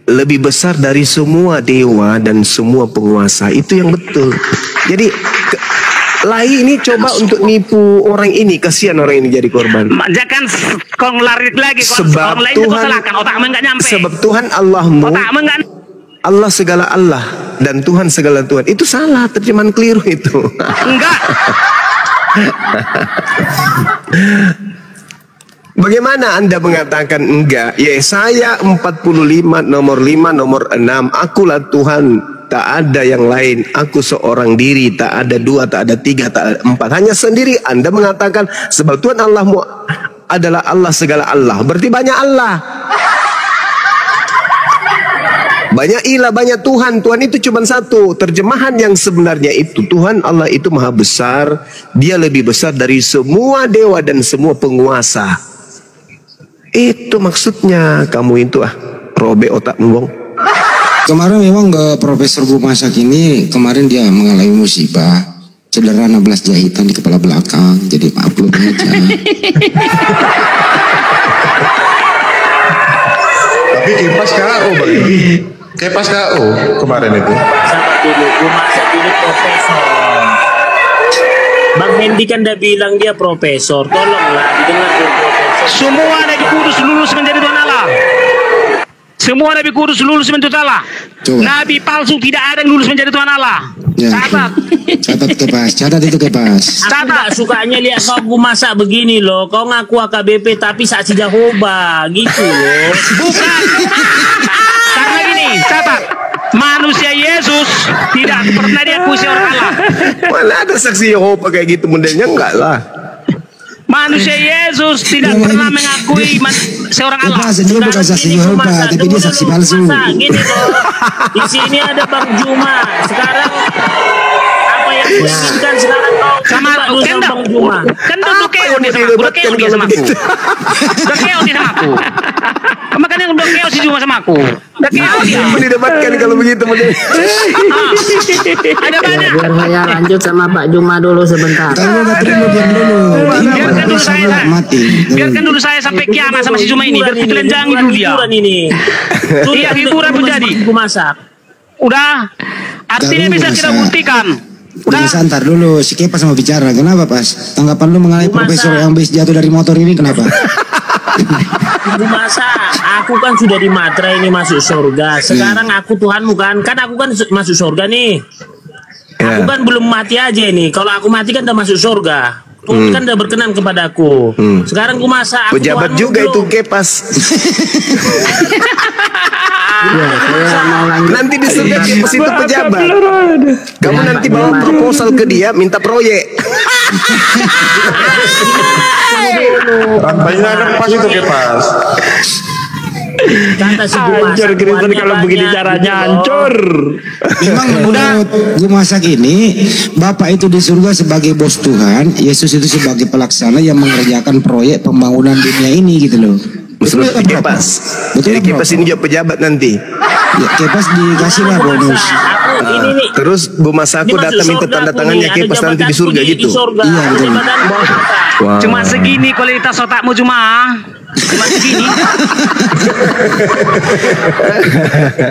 lebih besar dari semua dewa dan semua penguasa. Itu yang betul. Jadi Lai ini coba untuk nipu orang ini, kasihan orang ini jadi korban. Jangan kau lari lagi. Sebab orang lain Tuhan, kau salahkan, otakmu nggak nyampe. sebab Tuhan Allahmu, Otakmu nggak. Allah segala Allah dan Tuhan segala Tuhan. Itu salah, terjemahan keliru itu. Enggak. Bagaimana Anda mengatakan enggak? Yesaya 45 nomor 5 nomor 6. Akulah Tuhan, tak ada yang lain. Aku seorang diri, tak ada dua, tak ada tiga, tak ada empat. Hanya sendiri. Anda mengatakan sebab Tuhan Allahmu adalah Allah segala Allah. Berarti banyak Allah. Banyak ilah, banyak Tuhan. Tuhan itu cuma satu. Terjemahan yang sebenarnya itu, Tuhan Allah itu maha besar. Dia lebih besar dari semua dewa dan semua penguasa. Itu maksudnya. Kamu itu robek otakmu, Bang. Kemarin memang Profesor Gumasak ini kemarin dia mengalami musibah cedera 16 jahitan di kepala belakang. Jadi maklum aja. Tapi kipas KO Bang. Kipas KO kemarin itu. Sabar dulu, Gumasak ini profesor. Bang Hendi kan udah bilang dia profesor. Tolonglah didengar dulu profesor. Semua Nabi Kudus lulus menjadi Tuhan Allah. Semua Nabi Kudus lulus menjadi Tuhan Allah. Coba. Nabi palsu tidak ada yang lulus menjadi Tuhan Allah. Ya. Catat. Catat Kepas, catat itu Kepas. Aku gak sukanya lihat kau Gumasak begini loh. Kau ngaku AKBP tapi saksi Jehovah gitu loh. Bukan. Karena gini, catat. Manusia Yesus tidak pernah diakui seorang Allah. Mana ada saksi Yehova kayak gitu modelnya? Enggak lah. Manusia Yesus tidak pernah mengakui seorang Allah. Kepas, dia bukan saksi Jehovah, tapi dia saksi palsu. Gini loh. Di sini ada Bang Juma. Sekarang apa yang gue inginkan sekarang kau Sama dulu kan Bang Juma. kan udah keo dia sama aku, udah keo dia sama aku. Udah keo dia sama aku. Makanya udah keo si Juma sama aku. Udah keo dia. Mendebatkan kalau begitu model. Ada banyak. Biar saya lanjut sama Pak Juma dulu sebentar. Kalau nggak terima diam dulu. Ini Biarkan Pak dulu Dosa saya. belum mati. Biarkan dulu saya sampai kiamat sama si Juma ini. Biar ditelanjangi dulu dia. Hiburan ini. Iya, hiburan menjadi. Gumasak. Udah. Artinya Kalau bisa kita masa- buktikan. Udah. Udah santar dulu, si Kepas mau bicara. Kenapa Pas? Tanggapan lu mengenai Masa- profesor yang habis jatuh dari motor ini kenapa? Gumasak, aku kan sudah di matra ini masuk surga. Sekarang aku Tuhanmu kan aku kan masuk surga nih. Aku kan belum mati aja nih. Kalau aku mati kan udah masuk surga. Tuhan kan udah berkenan kepadaku. Sekarang Gumasak, aku Pejabat Tuhanmu juga itu belum. Kepas. Ya, saya mau lanjut. Nanti di surga Kepas itu pejabat. Kamu nanti bawa proposal ke dia minta proyek. Rantainya lepas itu Kepas. Kata si Gumasak, Hancur Kristen Tuhannya kalau begini banyak, caranya gitu loh. hancur. Memang menurut Gumasak ini, Bapak itu di surga sebagai bos Tuhan, Yesus itu sebagai pelaksana yang mengerjakan proyek pembangunan dunia ini gitu loh. Betul Seperti nggak, Prof? Kepas. Betul Jadi nggak, Kepas Prof? ini juga pejabat nanti. Ya, Kepas dikasih lah bonus. Aku ini nih. Terus Bu Masaku Ini masuk datang minta surga tanda aku tangannya nih, ada Kepas nanti di jabatanku surga di gitu. surga, Iya, ada betul. jabatan bos. Wah. Cuma segini kualitas otakmu cuma. cuma segini.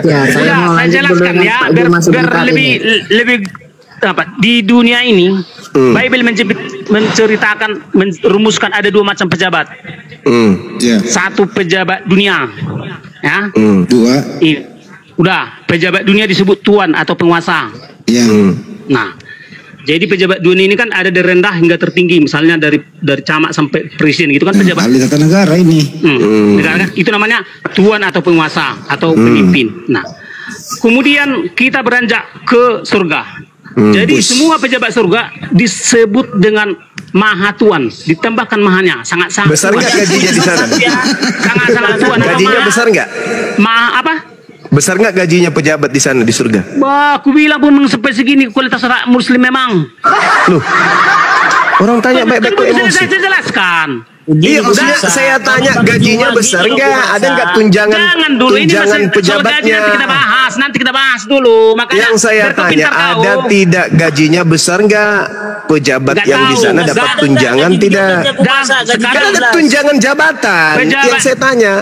Ya, saya mau Saya lanjut dulu jelaskan dengan ya Pak biar, Juma biar sebentar lebih ini. lebih apa di dunia ini Bible menceritakan merumuskan ada dua macam pejabat. Ya. Satu pejabat dunia, ya. Dua. Udah pejabat dunia disebut tuan atau penguasa. Ya. Nah, jadi pejabat dunia ini kan ada dari rendah hingga tertinggi, misalnya dari camat sampai presiden gitu kan pejabat. Ahli tata negara ini. Negara kan? Itu namanya tuan atau penguasa atau pemimpin. Nah, kemudian kita beranjak ke surga. Jadi semua pejabat surga disebut dengan Maha Tuan, ditambahkan mahanya, sangat-sangat Besar Tuan. nggak gajinya di sana? Sangat-sangat Tuan. Gajinya besar nggak? Maha apa? Besar nggak gajinya pejabat di sana di surga? Wah, aku bilang pun sampai segini kualitas rakyat muslim memang. Loh, orang tanya baik-baik kok emosi. Saya jelaskan. Iya, maksudnya saya tanya gajinya besar nggak? Ada nggak Jangan dulu, ini tunjangan soal gaji pejabatnya? nanti kita bahas dulu. Makanya Yang saya biar kau tanya pintar tahu. ada tidak gajinya besar nggak? Pejabat Nggak yang di tahu. sana dapat tunjangan tidak? Kan ada tunjangan jabatan. Pejabat. Yang saya tanya,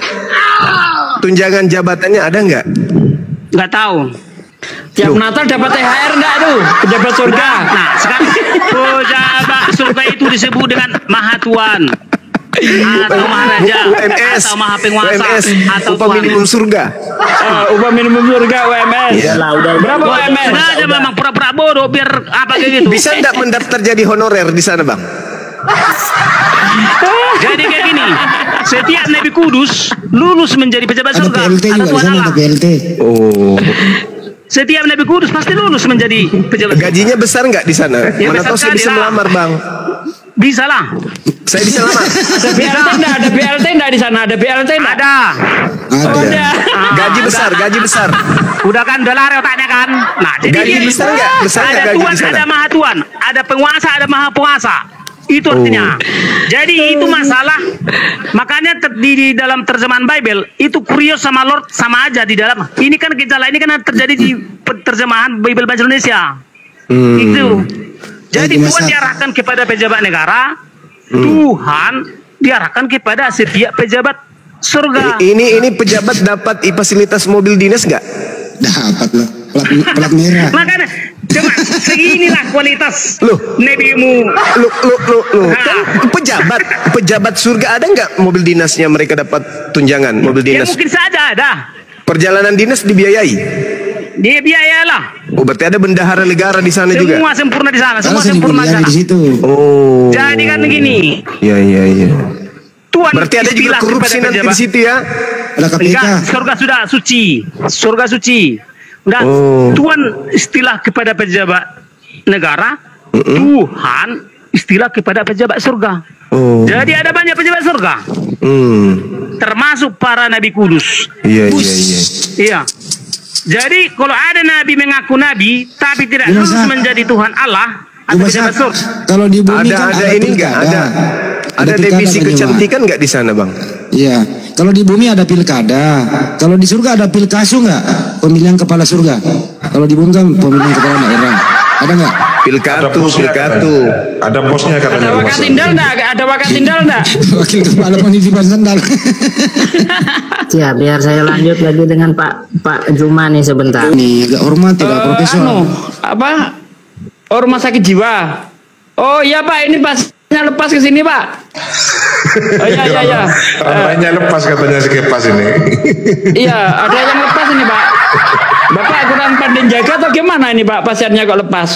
tunjangan jabatannya ada nggak? Nggak tahu. Tiap Natal dapat THR enggak tuh? Pejabat surga. Nah, sekarang pejabat surga itu disebut dengan Maha Tuan atau Maharaja UMS, atau Maha Penguasa UMS, atau upah Tuan. minimum surga. Upah minimum surga UMS. Iya. Berapa UMS? Sengaja memang pura-pura bodoh biar apa kayak gitu. Bisa nggak mendaftar jadi honorer di sana, Bang? Jadi kayak gini, setiap Nabi Kudus lulus menjadi pejabat Ada surga PLT atau juga di Tuan sana, Allah. ada PLT. Oh. Setiap Nabi Kudus pasti lulus menjadi pejabat surga. Gajinya besar nggak di sana? Ya, Mana besar tahu saya sekali bisa lah. melamar, Bang. Bisa lah. Saya bisa lamar. Ada BLT enggak? Ada BLT enggak di sana? Ada BLT enggak? Ada. Ada. Gaji besar, gaji besar. Udah kan, udah lari otaknya kan. Nah, jadi Gaji gini, besar nggak? Besar nggak ada gaji Tuan, di sana? ada Maha Tuan, ada penguasa, ada Maha Penguasa. Itu artinya. Jadi itu masalah. Makanya di dalam terjemahan Bible itu kurios sama Lord sama aja di dalam. Ini kan gejala ini kan terjadi di terjemahan Bible Bahasa Indonesia. Itu. Jadi Lagi Tuhan masak. diarahkan kepada pejabat negara, Tuhan diarahkan kepada setiap pejabat surga. Ini pejabat dapat fasilitas mobil dinas nggak? Dapat lah. Plat merah. Makanya coba seginilah kualitas Loh. nabimu. Lu kan pejabat surga ada nggak mobil dinasnya mereka dapat tunjangan mobil Ya dinas? mungkin saja ada. Perjalanan dinas dibiayai. Dia biayalah. Oh, berarti ada bendahara negara di sana juga. Semua sempurna di sana. Karena Semua saya sempurna di dibiayai sana. di situ. Oh. Jadi kan begini. Iya. Tuhan Berarti ada juga istilah korupsi kepada nanti di pejabat. situ ya? Ada KPK. Enggak, surga sudah suci. Surga suci. Udah, Oh. Tuhan istilah kepada pejabat negara, Tuhan istilah kepada pejabat surga. Oh. Jadi ada banyak pejabat surga, termasuk para nabi kudus. Iya. Iya. Jadi kalau ada nabi mengaku nabi tapi tidak Gimana, lulus Sa? menjadi Tuhan Allah atau Cuma pejabat surga. kalau di bumi kan Ada ini nggak? pilkada. Ada pilkada, divisi Pak Jemaat. kecantikan nggak di sana, Bang? Iya. Kalau di bumi ada pilkada. Kalau di surga ada pilkasu nggak? Pemilihan kepala surga. Kalau di bumi kan pemilihan kepala daerah. Ada nggak? Pilkatu. Ada posnya katanya. Ada wakat tindal enggak? Ada wakat tindal enggak? Wakil kepala penitipan sandal. Ya, biar saya lanjut lagi dengan Pak Juma nih sebentar. Nih agak hormat tidak profesor. Apa? Oh, rumah sakit jiwa. Oh iya Pak, ini pasnya lepas ke sini Pak. Oh iya. Lainnya lepas katanya si Kepas ini. Iya, ada yang lepas ini Pak. Bapak kurang pandai jaga atau gimana ini Pak? Pasiennya kok lepas?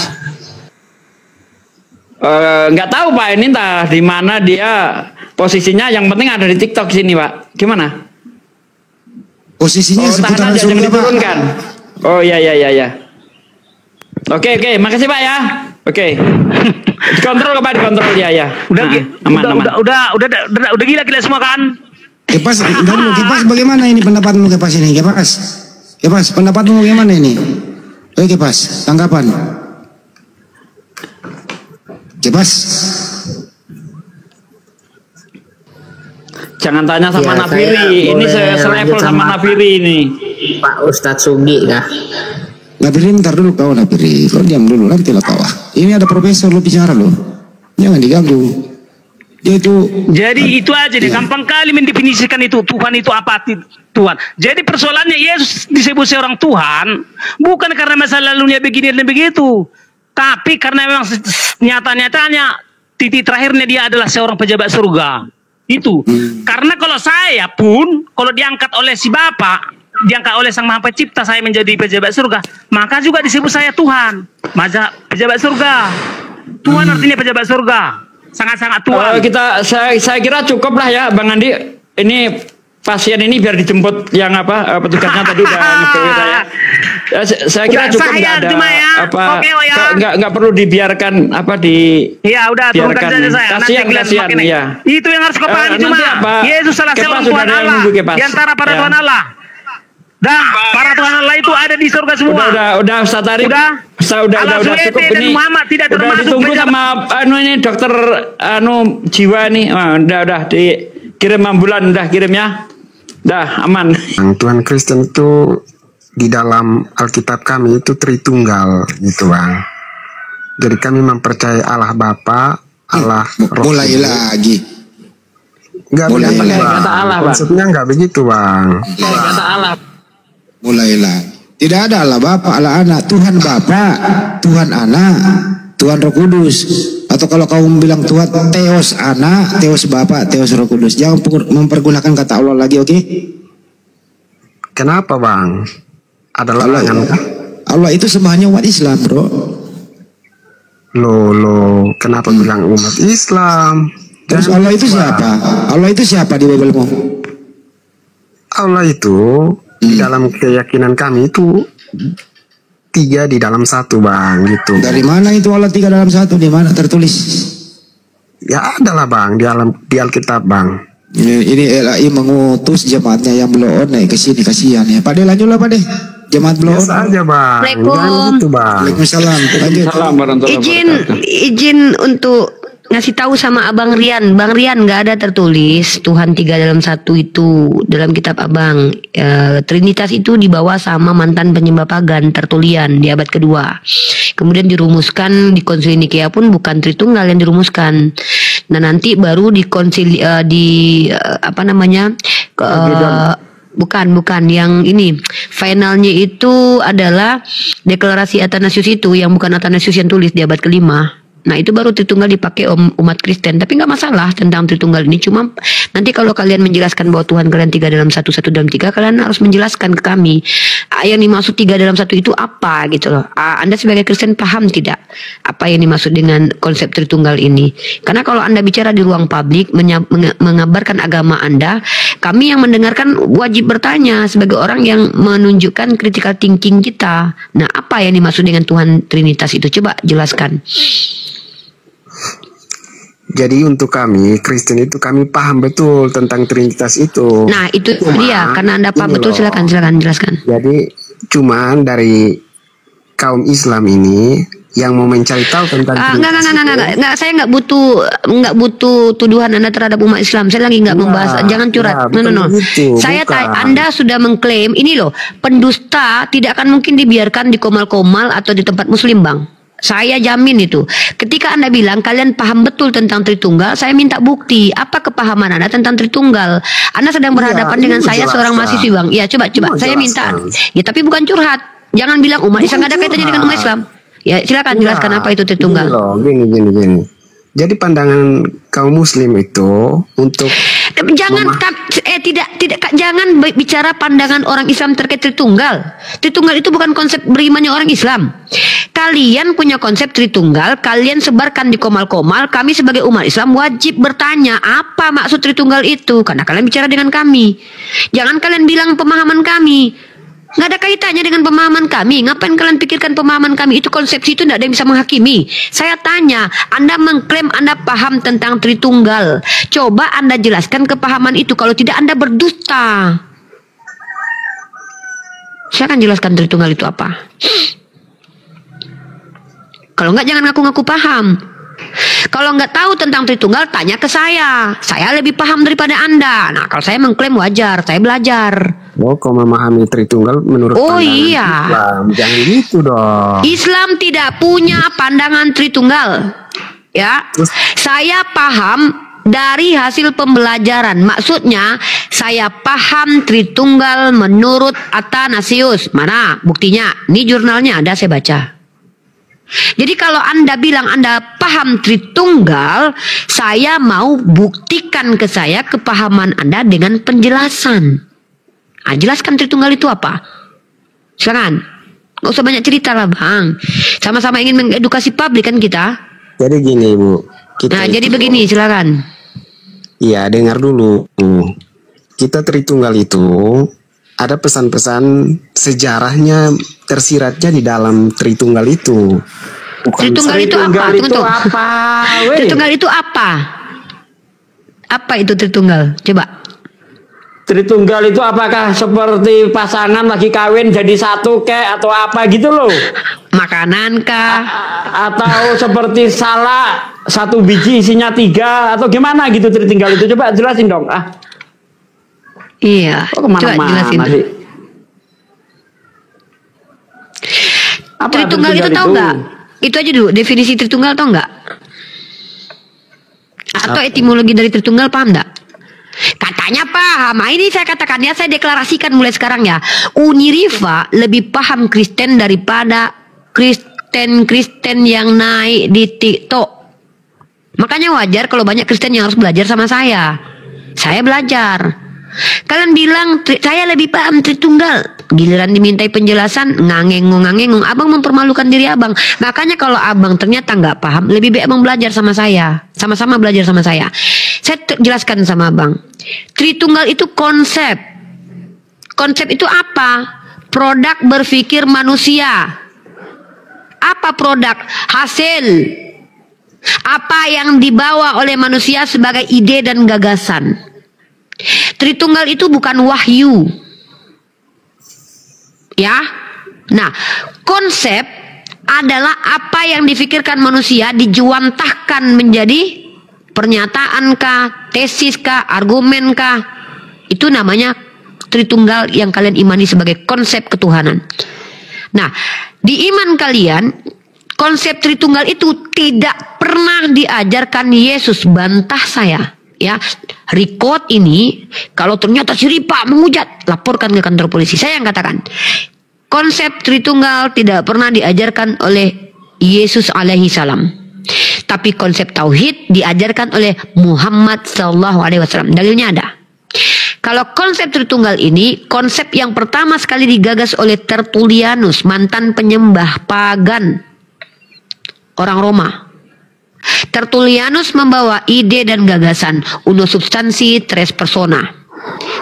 Nggak tahu Pak, ini entah di mana dia posisinya. Yang penting ada di TikTok sini Pak. Gimana? Posisinya Oh, tahan seputaran aja, jangan surga, Pak. diturunkan. Oh iya. Oke, makasih Pak ya. Oke. Dikontrol Pak, dikontrol ya. Udah gila semua kan? Kepas, Kepas bagaimana ini pendapatmu Kepas ini? Kepas, pendapatmu bagaimana ini? Oke Kepas, tanggapan. Kepas. Jangan tanya sama Ya, Nafiri. saya Ini boleh selevel lanjut sama sama Nafiri ini. Pak Ustadz Sugi kah? Nafiri, bentar dulu kau Nafiri. Kau diam dulu, nanti lah kau. Ini ada profesor lo bicara lo. Jangan diganggu. Dia itu. Jadi itu aja deh, gampang kali mendefinisikan itu Tuhan itu apa Tuhan. Jadi persoalannya Yesus disebut seorang Tuhan bukan karena masa lalunya begini dan begitu, tapi karena memang nyata-nyatanya titik terakhirnya dia adalah seorang pejabat surga. Itu. Karena kalau saya pun kalau diangkat oleh si Bapa, diangkat oleh Sang Maha Pencipta, saya menjadi pejabat surga, maka juga disebut saya Tuhan. Pejabat surga. Tuhan artinya pejabat surga. Sangat-sangat Tuhan. Saya kira cukup lah ya Bang Andi. Ini pasien ini biar dijemput yang petugasnya tadi udah nge-PW saya. Saya kira cukup, nggak ada nggak perlu dibiarkan Iya udah turunkan saja saya. Kasihan ya. Itu yang harus kau pahami cuma Yesus salah seorang Tuhan Allah di antara para Tuhan Allah. Dan para Tuhan Allah itu ada di surga semua. Udah Ustaz Arif. Udah cukup ini. Muhammad tidak termasuk ditunggu sama ini dokter jiwa nih. Udah dikirim ambulan, udah kirim ya. Udah aman. Tuhan Kristen itu di dalam Alkitab kami itu Tritunggal gitu Bang. Jadi kami mempercayai Allah Bapa, Allah Roh. Mulai lagi. Enggak begitu Bang. Maksudnya enggak begitu Bang. Kata Allah. Mulailah. Tidak ada Allah Bapa, Allah Anak, Tuhan Bapa, Tuhan Anak, Tuhan Roh Kudus. Atau kalau kamu bilang Tuhan Theos Anak, Theos Bapa, Theos Roh Kudus. Jangan mempergunakan kata Allah lagi, oke? Kenapa Bang? Ada larangan kah? Allah itu sembahannya umat Islam, bro. Loh, kenapa bilang umat Islam? Terus Allah itu siapa? Allah itu siapa di Bibelmu? Allah itu di dalam keyakinan kami itu 3 di dalam 1 Bang gitu. Dari mana itu Allah 3 dalam 1? Di mana tertulis? Ya adalah Bang di Alkitab Bang. Ini LAI mengutus jemaatnya yang belum online ke sini, kasihan ya. Pak De lanjutlah Pak De. Jemaat belum biasa aja Bang. Waalaikumsalam. Gitu Bang. Waalaikumsalam. Izin untuk ngasih tahu sama Abang Rian. Bang Rian, nggak ada tertulis Tuhan 3 dalam 1 itu dalam kitab Abang. Trinitas itu dibawa sama mantan penyembah pagan Tertulian di abad kedua. Kemudian dirumuskan di Konsili Nikea pun bukan Tritunggal yang dirumuskan. Nah nanti baru di konsili bukan yang ini finalnya itu adalah deklarasi Athanasius itu, yang bukan Athanasius yang tulis di abad kelima. Nah itu baru Tritunggal dipakai umat Kristen. Tapi nggak masalah tentang Tritunggal ini. Cuma nanti kalau kalian menjelaskan bahwa Tuhan kalian 3 dalam 1, 1 dalam 3, kalian harus menjelaskan ke kami yang dimaksud 3 dalam 1 itu apa gitu loh. Anda sebagai Kristen paham tidak apa yang dimaksud dengan konsep Tritunggal ini? Karena kalau Anda bicara di ruang publik mengabarkan agama Anda, kami yang mendengarkan wajib bertanya sebagai orang yang menunjukkan critical thinking kita. Nah apa yang dimaksud dengan Tuhan Trinitas itu? Coba jelaskan. Jadi untuk kami Kristen itu kami paham betul tentang Trinitas itu. Nah itu dia, karena Anda paham betul, silakan jelaskan. Jadi cuman dari kaum Islam ini yang mau mencari tahu tentang enggak, saya nggak butuh tuduhan Anda terhadap umat Islam. Saya lagi nggak membahas, jangan curhat. No. Saya Anda sudah mengklaim ini loh, pendusta tidak akan mungkin dibiarkan di komal-komal atau di tempat Muslim, Bang. Saya jamin itu. Ketika Anda bilang kalian paham betul tentang Tritunggal, saya minta bukti. Apa kepahaman Anda tentang Tritunggal? Anda sedang berhadapan dengan saya seorang mahasiswa, Bang. Ya, coba. Saya minta. Ya, tapi bukan curhat. Jangan bilang umat Islam nggak ada kaitannya dengan umat Islam. Ya, silakan jelaskan apa itu Tritunggal. Gini. Jadi pandangan kaum Muslim itu untuk jangan bicara pandangan orang Islam terkait Tritunggal. Tritunggal itu bukan konsep berimannya orang Islam. Kalian punya konsep Tritunggal, kalian sebarkan di komal-komal. Kami sebagai umat Islam wajib bertanya apa maksud Tritunggal itu, karena kalian bicara dengan kami. Jangan kalian bilang pemahaman kami. Nggak ada kaitannya dengan pemahaman kami. Ngapain kalian pikirkan pemahaman kami? Itu konsepsi itu nggak ada yang bisa menghakimi. Saya tanya, Anda mengklaim Anda paham tentang Tritunggal. Coba Anda jelaskan kepahaman itu. Kalau tidak, Anda berdusta. Saya akan jelaskan Tritunggal itu apa. Kalau nggak, jangan ngaku-ngaku paham. Kalau nggak tahu tentang Tritunggal, tanya ke saya. Saya lebih paham daripada Anda. Nah, kalau saya mengklaim wajar, saya belajar. Kau memahami Tritunggal menurut pandangan Islam. Jangan gitu dong. Islam tidak punya pandangan Tritunggal. Ya, saya paham dari hasil pembelajaran. Maksudnya saya paham Tritunggal menurut Athanasius. Mana buktinya? Ini jurnalnya ada, saya baca. Jadi kalau Anda bilang Anda paham Tritunggal, saya mau buktikan ke saya kepahaman Anda dengan penjelasan. Nah, jelaskan Tritunggal itu apa? Silakan. Gak usah banyak cerita lah, Bang. Sama-sama ingin mengedukasi publik kan kita. Jadi gini, Bu. Jadi begini, silakan. Iya, dengar dulu. Kita Tritunggal itu ada pesan-pesan sejarahnya tersiratnya di dalam Tritunggal itu. Tritunggal itu apa? Tritunggal itu apa? Apa itu Tritunggal? Coba. Tritunggal itu apakah seperti pasangan lagi kawin jadi satu kek atau apa gitu loh? Makanan kah? Atau seperti salak satu biji isinya 3 atau gimana gitu Tritunggal itu? Coba jelasin dong. Iya. Coba jelasin. Tritunggal itu tahu nggak? Itu aja dulu definisi Tritunggal tahu nggak? Atau etimologi dari Tritunggal paham nggak? Katanya paham. Ini saya katakan ya, saya deklarasikan mulai sekarang ya. Uniriva lebih paham Kristen daripada Kristen yang naik di TikTok. Makanya wajar kalau banyak Kristen yang harus belajar sama saya. Saya belajar. Kalian bilang saya lebih paham Tritunggal. Giliran dimintai penjelasan ngangengong. Abang mempermalukan diri abang. Makanya kalau abang ternyata nggak paham, lebih baik abang belajar sama saya. Sama-sama belajar sama saya. Saya jelaskan sama abang. Tritunggal itu konsep. Konsep itu apa? Produk berpikir manusia. Apa produk? Hasil. Apa yang dibawa oleh manusia sebagai ide dan gagasan. Tritunggal itu bukan wahyu. Ya. Nah, konsep adalah apa yang difikirkan manusia dijuantahkan menjadi pernyataan kah, tesis kah, argumen kah. Itu namanya Tritunggal yang kalian imani sebagai konsep ketuhanan. Nah, di iman kalian konsep Tritunggal itu tidak pernah diajarkan Yesus. Bantah saya. Ya, record ini kalau ternyata si Ripa menghujat, laporkan ke kantor polisi. Saya yang katakan konsep Tritunggal tidak pernah diajarkan oleh Yesus alaihi salam, tapi konsep tauhid diajarkan oleh Muhammad sallallahu alaihi wasallam. Dalilnya ada. Kalau konsep Tritunggal ini konsep yang pertama sekali digagas oleh Tertullianus, mantan penyembah pagan orang Roma. Tertullianus membawa ide dan gagasan uno substansi tres persona.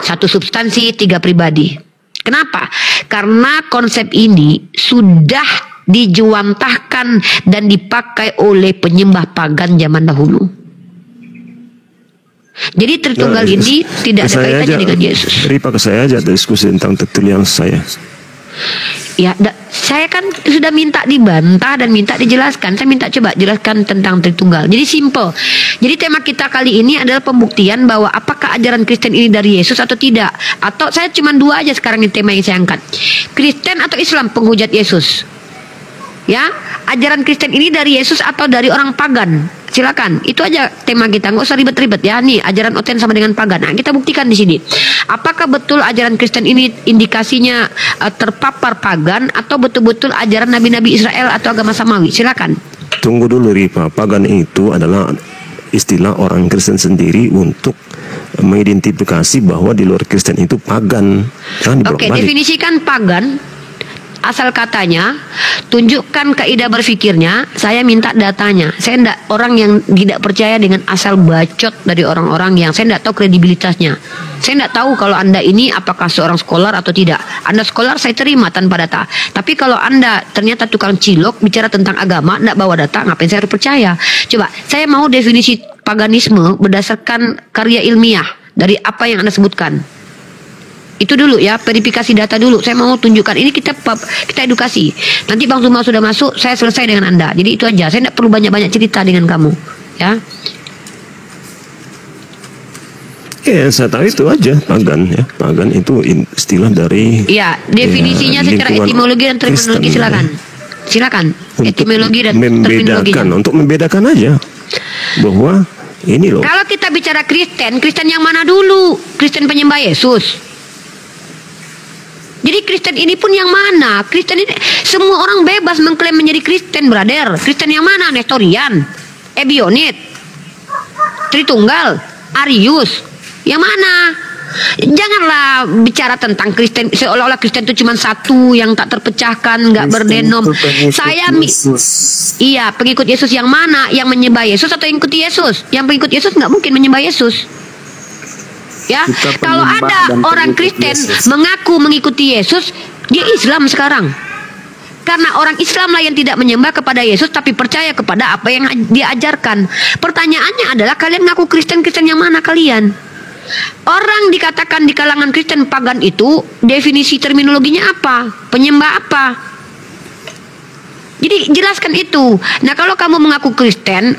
Satu substansi, 3 pribadi. Kenapa? Karena konsep ini sudah dijuantahkan dan dipakai oleh penyembah pagan zaman dahulu. Jadi Tritunggal ini tidak ada kaitannya dengan Yesus. Ripa ke saya aja diskusi tentang Tertullianus saya. Ya, saya kan sudah minta dibantah dan minta dijelaskan. Saya minta coba jelaskan tentang Tritunggal. Jadi simple. Jadi tema kita kali ini adalah pembuktian bahwa apakah ajaran Kristen ini dari Yesus atau tidak. Atau saya cuma 2 aja sekarang ini tema yang saya angkat. Kristen atau Islam penghujat Yesus. Ya, ajaran Kristen ini dari Yesus atau dari orang pagan. Silakan, itu aja tema kita, nggak usah ribet-ribet ya. Nih, ajaran Oten sama dengan pagan. Nah, kita buktikan di sini. Apakah betul ajaran Kristen ini indikasinya terpapar pagan atau betul-betul ajaran nabi-nabi Israel atau agama samawi? Silakan. Tunggu dulu Ripa, pagan itu adalah istilah orang Kristen sendiri untuk mengidentifikasi bahwa di luar Kristen itu pagan. Oke, definisikan pagan. Asal katanya, tunjukkan kaidah berfikirnya. Saya minta datanya. Saya tidak orang yang tidak percaya dengan asal bacot dari orang-orang yang saya tidak tahu kredibilitasnya. Saya tidak tahu kalau Anda ini apakah seorang scholar atau tidak. Anda scholar saya terima tanpa data. Tapi kalau Anda ternyata tukang cilok bicara tentang agama, tidak bawa data, ngapain saya harus percaya? Coba, saya mau definisi paganisme berdasarkan karya ilmiah dari apa yang Anda sebutkan. Itu dulu ya, verifikasi data dulu. Saya mau tunjukkan ini, kita edukasi. Nanti Bang Zuma sudah masuk, saya selesai dengan Anda. Jadi itu aja. Saya tidak perlu banyak-banyak cerita dengan kamu, ya. Ya, saya tahu itu aja pagan ya. Pagan itu istilah dari. Iya, definisinya ya, secara etimologi dan terminologi silakan. Silakan. Etimologi dan terminologi. Untuk membedakan aja bahwa Ini loh. Kalau kita bicara Kristen, Kristen yang mana dulu? Kristen penyembah Yesus. Jadi Kristen ini pun yang mana? Kristen ini semua orang bebas mengklaim menjadi Kristen, brother. Kristen yang mana? Nestorian, Ebionit, Tritunggal, Arius. Yang mana? Janganlah bicara tentang Kristen seolah-olah Kristen itu cuma satu yang tak terpecahkan, nggak berdenom. Saya iya, pengikut Yesus yang mana? Yang menyembah Yesus atau yang ikuti Yesus? Yang pengikut Yesus nggak mungkin menyembah Yesus. Ya, kalau ada orang Kristen mengaku mengikuti Yesus, dia Islam sekarang. Karena orang Islam lah yang tidak menyembah kepada Yesus tapi percaya kepada apa yang dia ajarkan. Pertanyaannya adalah kalian ngaku Kristen yang mana kalian? Orang dikatakan di kalangan Kristen pagan itu definisi terminologinya apa? Penyembah apa? Jadi jelaskan itu. Nah kalau kamu mengaku Kristen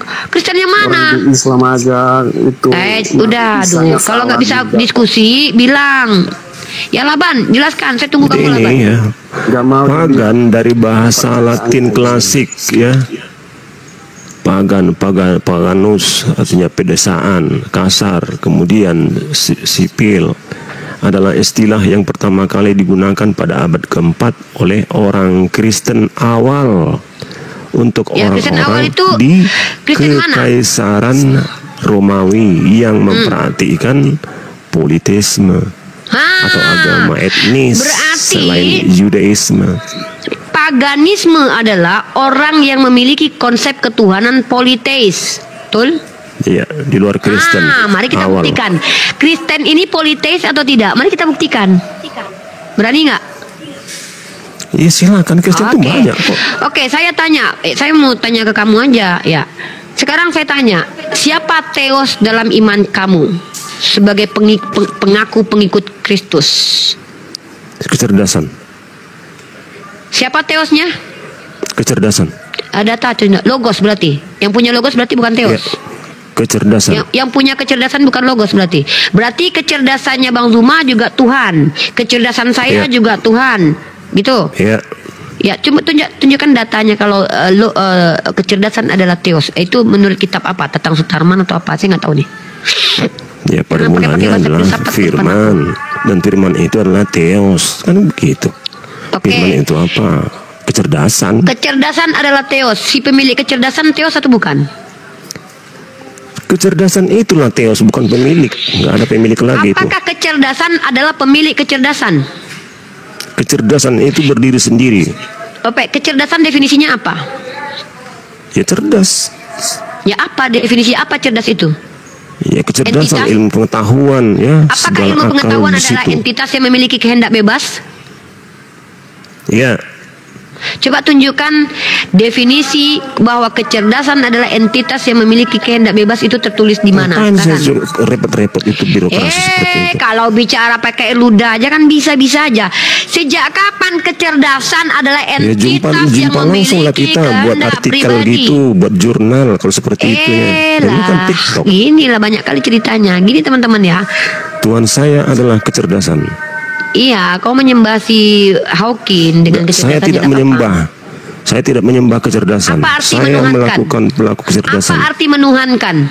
yang mana? Orang Islam aja itu. Udah, aduh. Kalau nggak bisa juga diskusi, bilang. Ya Laban, jelaskan. Saya tunggu kamu Laban. Ya. Pagan dari bahasa Latin klasik ya. Paganus artinya pedesaan, kasar, kemudian sipil. Adalah istilah yang pertama kali digunakan pada abad keempat oleh orang Kristen awal untuk orang-orang di Kekaisaran Romawi yang memperhatikan politisme atau agama etnis selain Yudaisme. Paganisme adalah orang yang memiliki konsep ketuhanan politeis, betul? Iya, di luar Kristen. Mari kita buktikan. Kristen ini politeis atau tidak? Mari kita buktikan. Berani nggak? Iya silakan, Kristen itu banyak kok. Oke, saya tanya. Saya mau tanya ke kamu aja, ya. Sekarang saya tanya, siapa Theos dalam iman kamu sebagai pengaku pengikut Kristus? Kecerdasan. Siapa Theosnya? Kecerdasan. Ada data, logos berarti. Yang punya logos berarti bukan Theos. Ya. Kecerdasan. Yang punya kecerdasan bukan logos berarti. Berarti kecerdasannya Bang Zuma juga Tuhan. Kecerdasan saya juga Tuhan. Gitu. Iya. Ya, cuma tunjukkan datanya kalau kecerdasan adalah Theos. Itu menurut kitab apa? Tatang Sutarman atau apa? Saya nggak tahu nih. Ya pada mulanya adalah firman. Dan firman itu adalah Theos. Kan begitu. Firman itu apa? Kecerdasan. Kecerdasan adalah Theos. Si pemilik kecerdasan Theos atau bukan? Kecerdasan itulah Theos, bukan pemilik. Nggak ada pemilik lagi. Apakah kecerdasan adalah pemilik kecerdasan? Kecerdasan itu berdiri sendiri. Kecerdasan definisinya apa? Ya cerdas. Ya apa definisi apa cerdas itu? Ya kecerdasan, ilmu pengetahuan ya. Apakah ilmu pengetahuan adalah entitas yang memiliki kehendak bebas? Ya. Coba tunjukkan definisi bahwa kecerdasan adalah entitas yang memiliki kehendak bebas, itu tertulis di mana? Repot-repot itu birokrasi seperti itu. Kalau bicara pakai ludah aja kan bisa-bisa aja. Sejak kapan kecerdasan adalah entitas yang memiliki kita buat artikel pribadi? Gitu, buat jurnal kalau seperti itu ya. Ini kan TikTok. Inilah banyak kali ceritanya. Gini teman-teman ya. Tuhan saya adalah kecerdasan. Iya, kau menyembah si Hawking dengan kecerdasan. Saya tidak menyembah. Saya tidak menyembah kecerdasan. Saya melakukan pelaku kecerdasan. Apa arti menuhankan?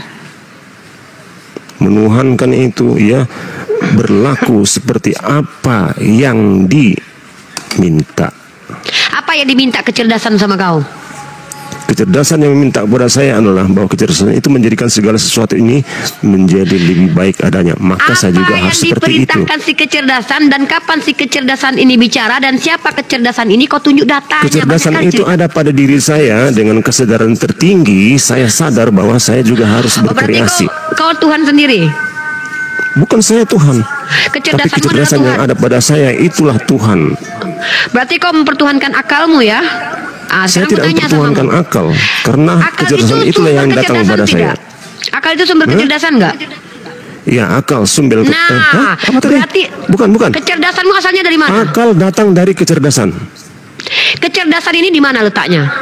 Menuhankan itu ya berlaku seperti apa yang diminta. Apa yang diminta kecerdasan sama kau? Kecerdasan yang meminta kepada saya adalah bahwa kecerdasan itu menjadikan segala sesuatu ini menjadi lebih baik adanya. Maka saya juga harus seperti itu. Apa yang diperintahkan si kecerdasan dan kapan si kecerdasan ini bicara dan siapa kecerdasan ini? Kau tunjuk datanya. Kecerdasan itu ada pada diri saya. Dengan kesadaran tertinggi saya sadar bahwa saya juga harus berkreasi. Kau Tuhan sendiri? Bukan saya Tuhan. Tapi kecerdasan yang ada pada saya itulah Tuhan. Berarti kau mempertuhankan akalmu ya? Saya tidak mempertuhankan akal, karena kecerdasan itulah yang datang kepada saya. Akal itu sumber kecerdasan enggak? Iya, akal sumber. Apa tadi? Berarti bukan. Kecerdasanmu asalnya dari mana? Akal datang dari kecerdasan. Kecerdasan ini di mana letaknya?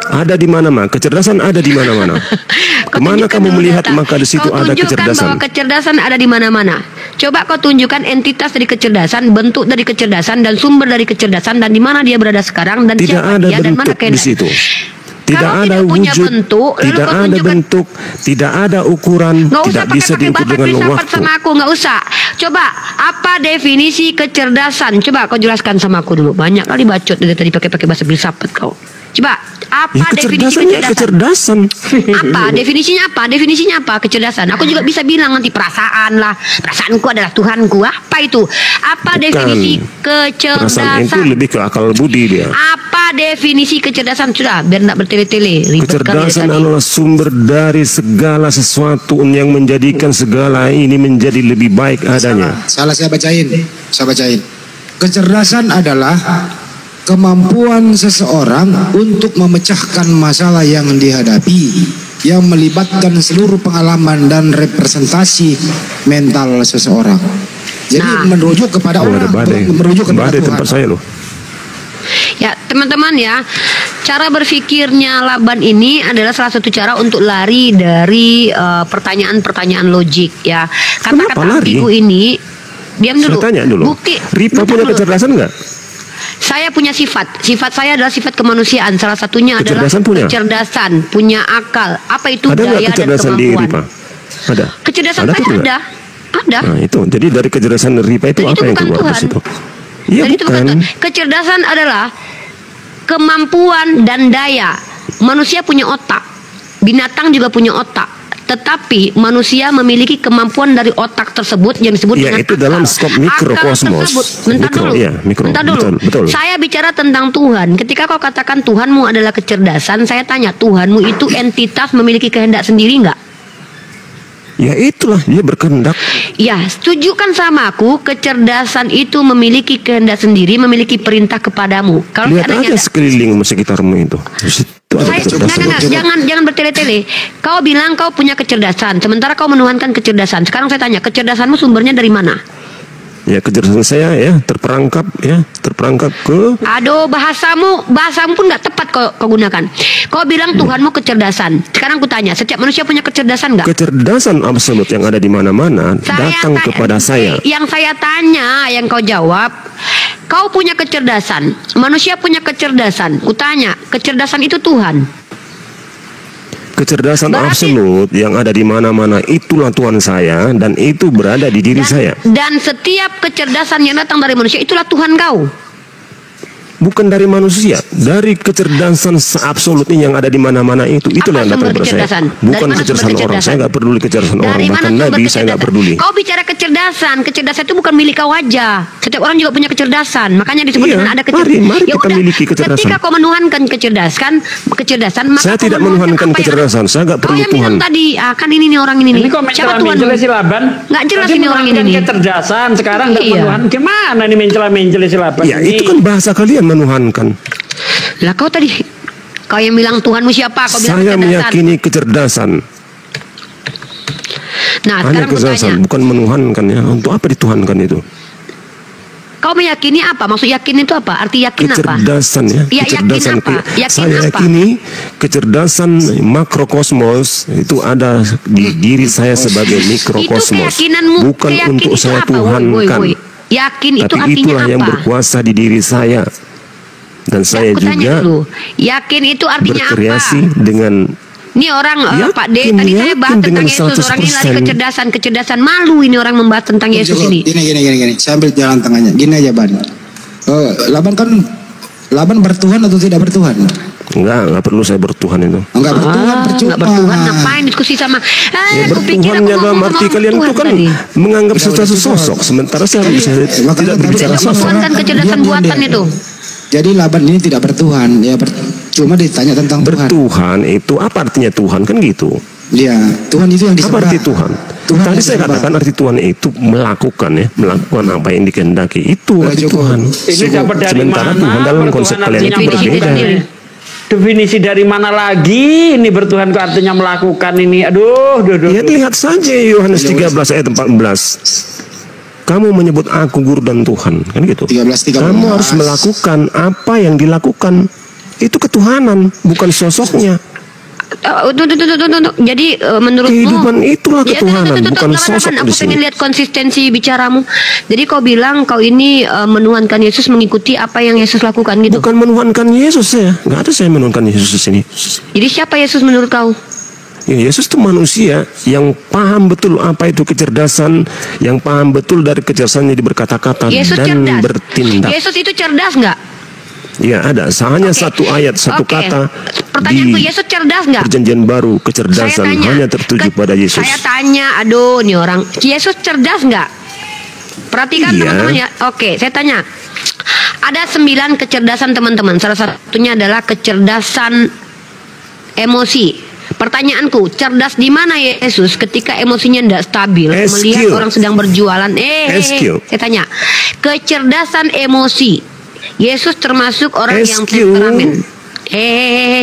Ada di mana-mana. Kecerdasan ada di mana-mana. Kemana kamu melihat maka di situ ada kecerdasan. Bahwa kecerdasan ada di mana-mana. Coba kau tunjukkan entitas dari kecerdasan, bentuk dari kecerdasan, dan sumber dari kecerdasan, dan di mana dia berada sekarang, dan tidak siapa ada dia, dan mana bentuk di situ. Tidak ada punya wujud, bentuk, lalu tidak kau ada tunjukkan. bentuk, tidak ada ukuran, Nggak usah tidak bisa pakai diukur bahasa dengan filsafat waktu. sama aku, nggak usah. Coba apa definisi kecerdasan? Coba kau jelaskan sama aku dulu. Banyak kali bacot dari tadi pakai bahasa filsafat kau. Coba apa definisi kecerdasan? Apa definisinya apa? Definisinya apa kecerdasan? Aku juga bisa bilang nanti perasaan lah. Perasaanku adalah Tuhanku. Apa itu? Apa definisi kecerdasan? Perasaan itu lebih ke akal budi dia. Apa definisi kecerdasan? Sudah, biar tidak bertele-tele. Kecerdasan adalah sumber dari segala sesuatu yang menjadikan segala ini menjadi lebih baik adanya. Salah saya bacain. Kecerdasan adalah kemampuan seseorang untuk memecahkan masalah yang dihadapi, yang melibatkan seluruh pengalaman dan representasi mental seseorang. Jadi merujuk kepada Allah, merujuk kepada Tuhan. Tempat saya loh. Ya teman-teman ya, cara berpikirnya Laban ini adalah salah satu cara untuk lari dari pertanyaan-pertanyaan logik ya. Kata-kata ambigu ini, diam dulu. Saya tanya dulu. Bukti. Ripa punya kecerdasan nggak? Saya punya sifat saya adalah sifat kemanusiaan. Salah satunya adalah kecerdasan, punya akal. Apa itu ada daya dan kemampuan? Ada. Kecerdasan saya ada. Nah itu, jadi dari kecerdasan Ripa itu apa yang keluar dari situ? Ya, itu bukan Tuhan. Kecerdasan adalah kemampuan dan daya. Manusia punya otak, binatang juga punya otak. Tetapi manusia memiliki kemampuan dari otak tersebut yang disebut dengan itu akal. dalam skop mikrokosmos. Bentar dulu. Betul. Saya bicara tentang Tuhan. Ketika kau katakan Tuhanmu adalah kecerdasan, saya tanya, Tuhanmu itu entitas memiliki kehendak sendiri enggak? Ya itulah, dia berkehendak. Ya, setujukan sama aku, kecerdasan itu memiliki kehendak sendiri, memiliki perintah kepadamu. Kalau lihat aja sekeliling sekitarmu itu. Jangan bertele-tele. Kau bilang kau punya kecerdasan, sementara kau menuhankan kecerdasan. Sekarang saya tanya, kecerdasanmu sumbernya dari mana? Ya kecerdasan saya terperangkap ke. Aduh, bahasamu pun nggak tepat kau gunakan. Kau bilang Tuhanmu kecerdasan. Sekarang aku tanya, setiap manusia punya kecerdasan nggak? Kecerdasan absolut yang ada di mana-mana datang kepada saya. Yang saya tanya, yang kau jawab, kau punya kecerdasan, manusia punya kecerdasan. Kutanya, kecerdasan itu Tuhan. Kecerdasan absolut yang ada di mana-mana itulah Tuhan saya, dan itu berada di diri saya. Dan setiap kecerdasan yang datang dari manusia itulah Tuhan kau. Bukan dari manusia, dari kecerdasan absolut yang ada di mana-mana itulah yang datang kepada saya. Bukan kecerdasan orang, saya nggak peduli kecerdasan orang, bahkan Nabi saya nggak peduli. Kau bicara kecerdasan itu bukan milik kau aja. Setiap orang juga punya kecerdasan, makanya disebut dengan ada kecerdasan. Mari kita miliki kecerdasan. Ketika kau menuhankan kecerdasan, maka saya tidak menuhankan kecerdasan, saya nggak perlu Tuhan. Bilang tadi, kan ini nih orang ini nih. Siapa Tuhan? Nggak jelas ini orang ini nih. Kecerdasan sekarang nggak menuhan, gimana nih mencela si Laban? Ya itu kan bahasa kalian, menuhankan. Lah kau yang bilang Tuhanmu siapa? Kau bilang saya meyakini kecerdasan. Nah, hanya kecerdasan, bukan menuhankan ya. Untuk apa dituhankan itu? Kau meyakini apa? Maksud yakin itu apa? Arti yakin kecerdasan, apa? Kecerdasan yakin apa? Saya yakini kecerdasan makrokosmos itu ada di diri saya sebagai mikrokosmos. Bukan untuk saya tuhankan. Yakin itu tapi artinya itulah apa? yang berkuasa di diri saya. Dan saya juga yakin itu artinya berkreasi apa? Dengan ini orang Pak D tadi saya bahas tentang Yesus, orang ini lari kecerdasan malu ini orang membahas tentang Yesus ini. Gini, saya ambil jalan tengahnya. Gini aja Ban. Laban bertuhan atau tidak bertuhan? Enggak perlu saya bertuhan itu. Enggak bertuhan, percuma. Enggak bertuhan, ngapain diskusi sama? Bertuhannya dalam arti kalian itu kan menganggap sesuatu sosok, sementara saya tidak berbicara sosok. Bertuhan kecerdasan buatan itu. Jadi Laban ini tidak bertuhan, ya cuma ditanya tentang bertuhan itu apa artinya Tuhan kan gitu? Iya, Tuhan itu yang disembah. Apa arti Tuhan? Tadi saya katakan arti Tuhan itu melakukan apa yang dikehendaki, itu arti Tuhan. Ini dapat dari sementara mana? Tuhan dalam konsep kalian itu berbeda. Definisi dari mana lagi ini bertuhan itu artinya melakukan ini? Aduh. Ya lihat saja Yohanes 13 ayat 14. Kamu menyebut aku guru dan Tuhan, kan gitu. 13. Kamu harus melakukan apa yang dilakukan. Itu ketuhanan, bukan sosoknya. Jadi menurutmu kehidupan itulah ketuhanan, bukan sosok aku di sini. pengen lihat konsistensi bicaramu. Jadi kau bilang kau ini menuhankan Yesus, mengikuti apa yang Yesus lakukan gitu. Bukan menuhankan Yesus saya, nggak ada saya menuhankan Yesus di sini. Jadi siapa Yesus menurut kau? Ya, Yesus itu manusia yang paham betul apa itu kecerdasan, yang paham betul dari kecerdasannya di berkata-kata Yesus dan cerdas. bertindak. Yesus itu cerdas nggak? Ya ada, hanya satu ayat, satu kata Pertanyaanku, di Yesus cerdas nggak? Perjanjian Baru, kecerdasan Saya tanya, hanya tertuju pada Yesus. Saya tanya, aduh nih orang, Yesus cerdas nggak? Perhatikan Iya. teman-teman ya. Oke, saya tanya. Ada 9 kecerdasan teman-teman. Salah satunya adalah kecerdasan emosi. Pertanyaanku, cerdas di mana Yesus ketika emosinya tidak stabil, melihat orang sedang berjualan? Saya tanya, kecerdasan emosi. Yesus termasuk orang yang temperamen.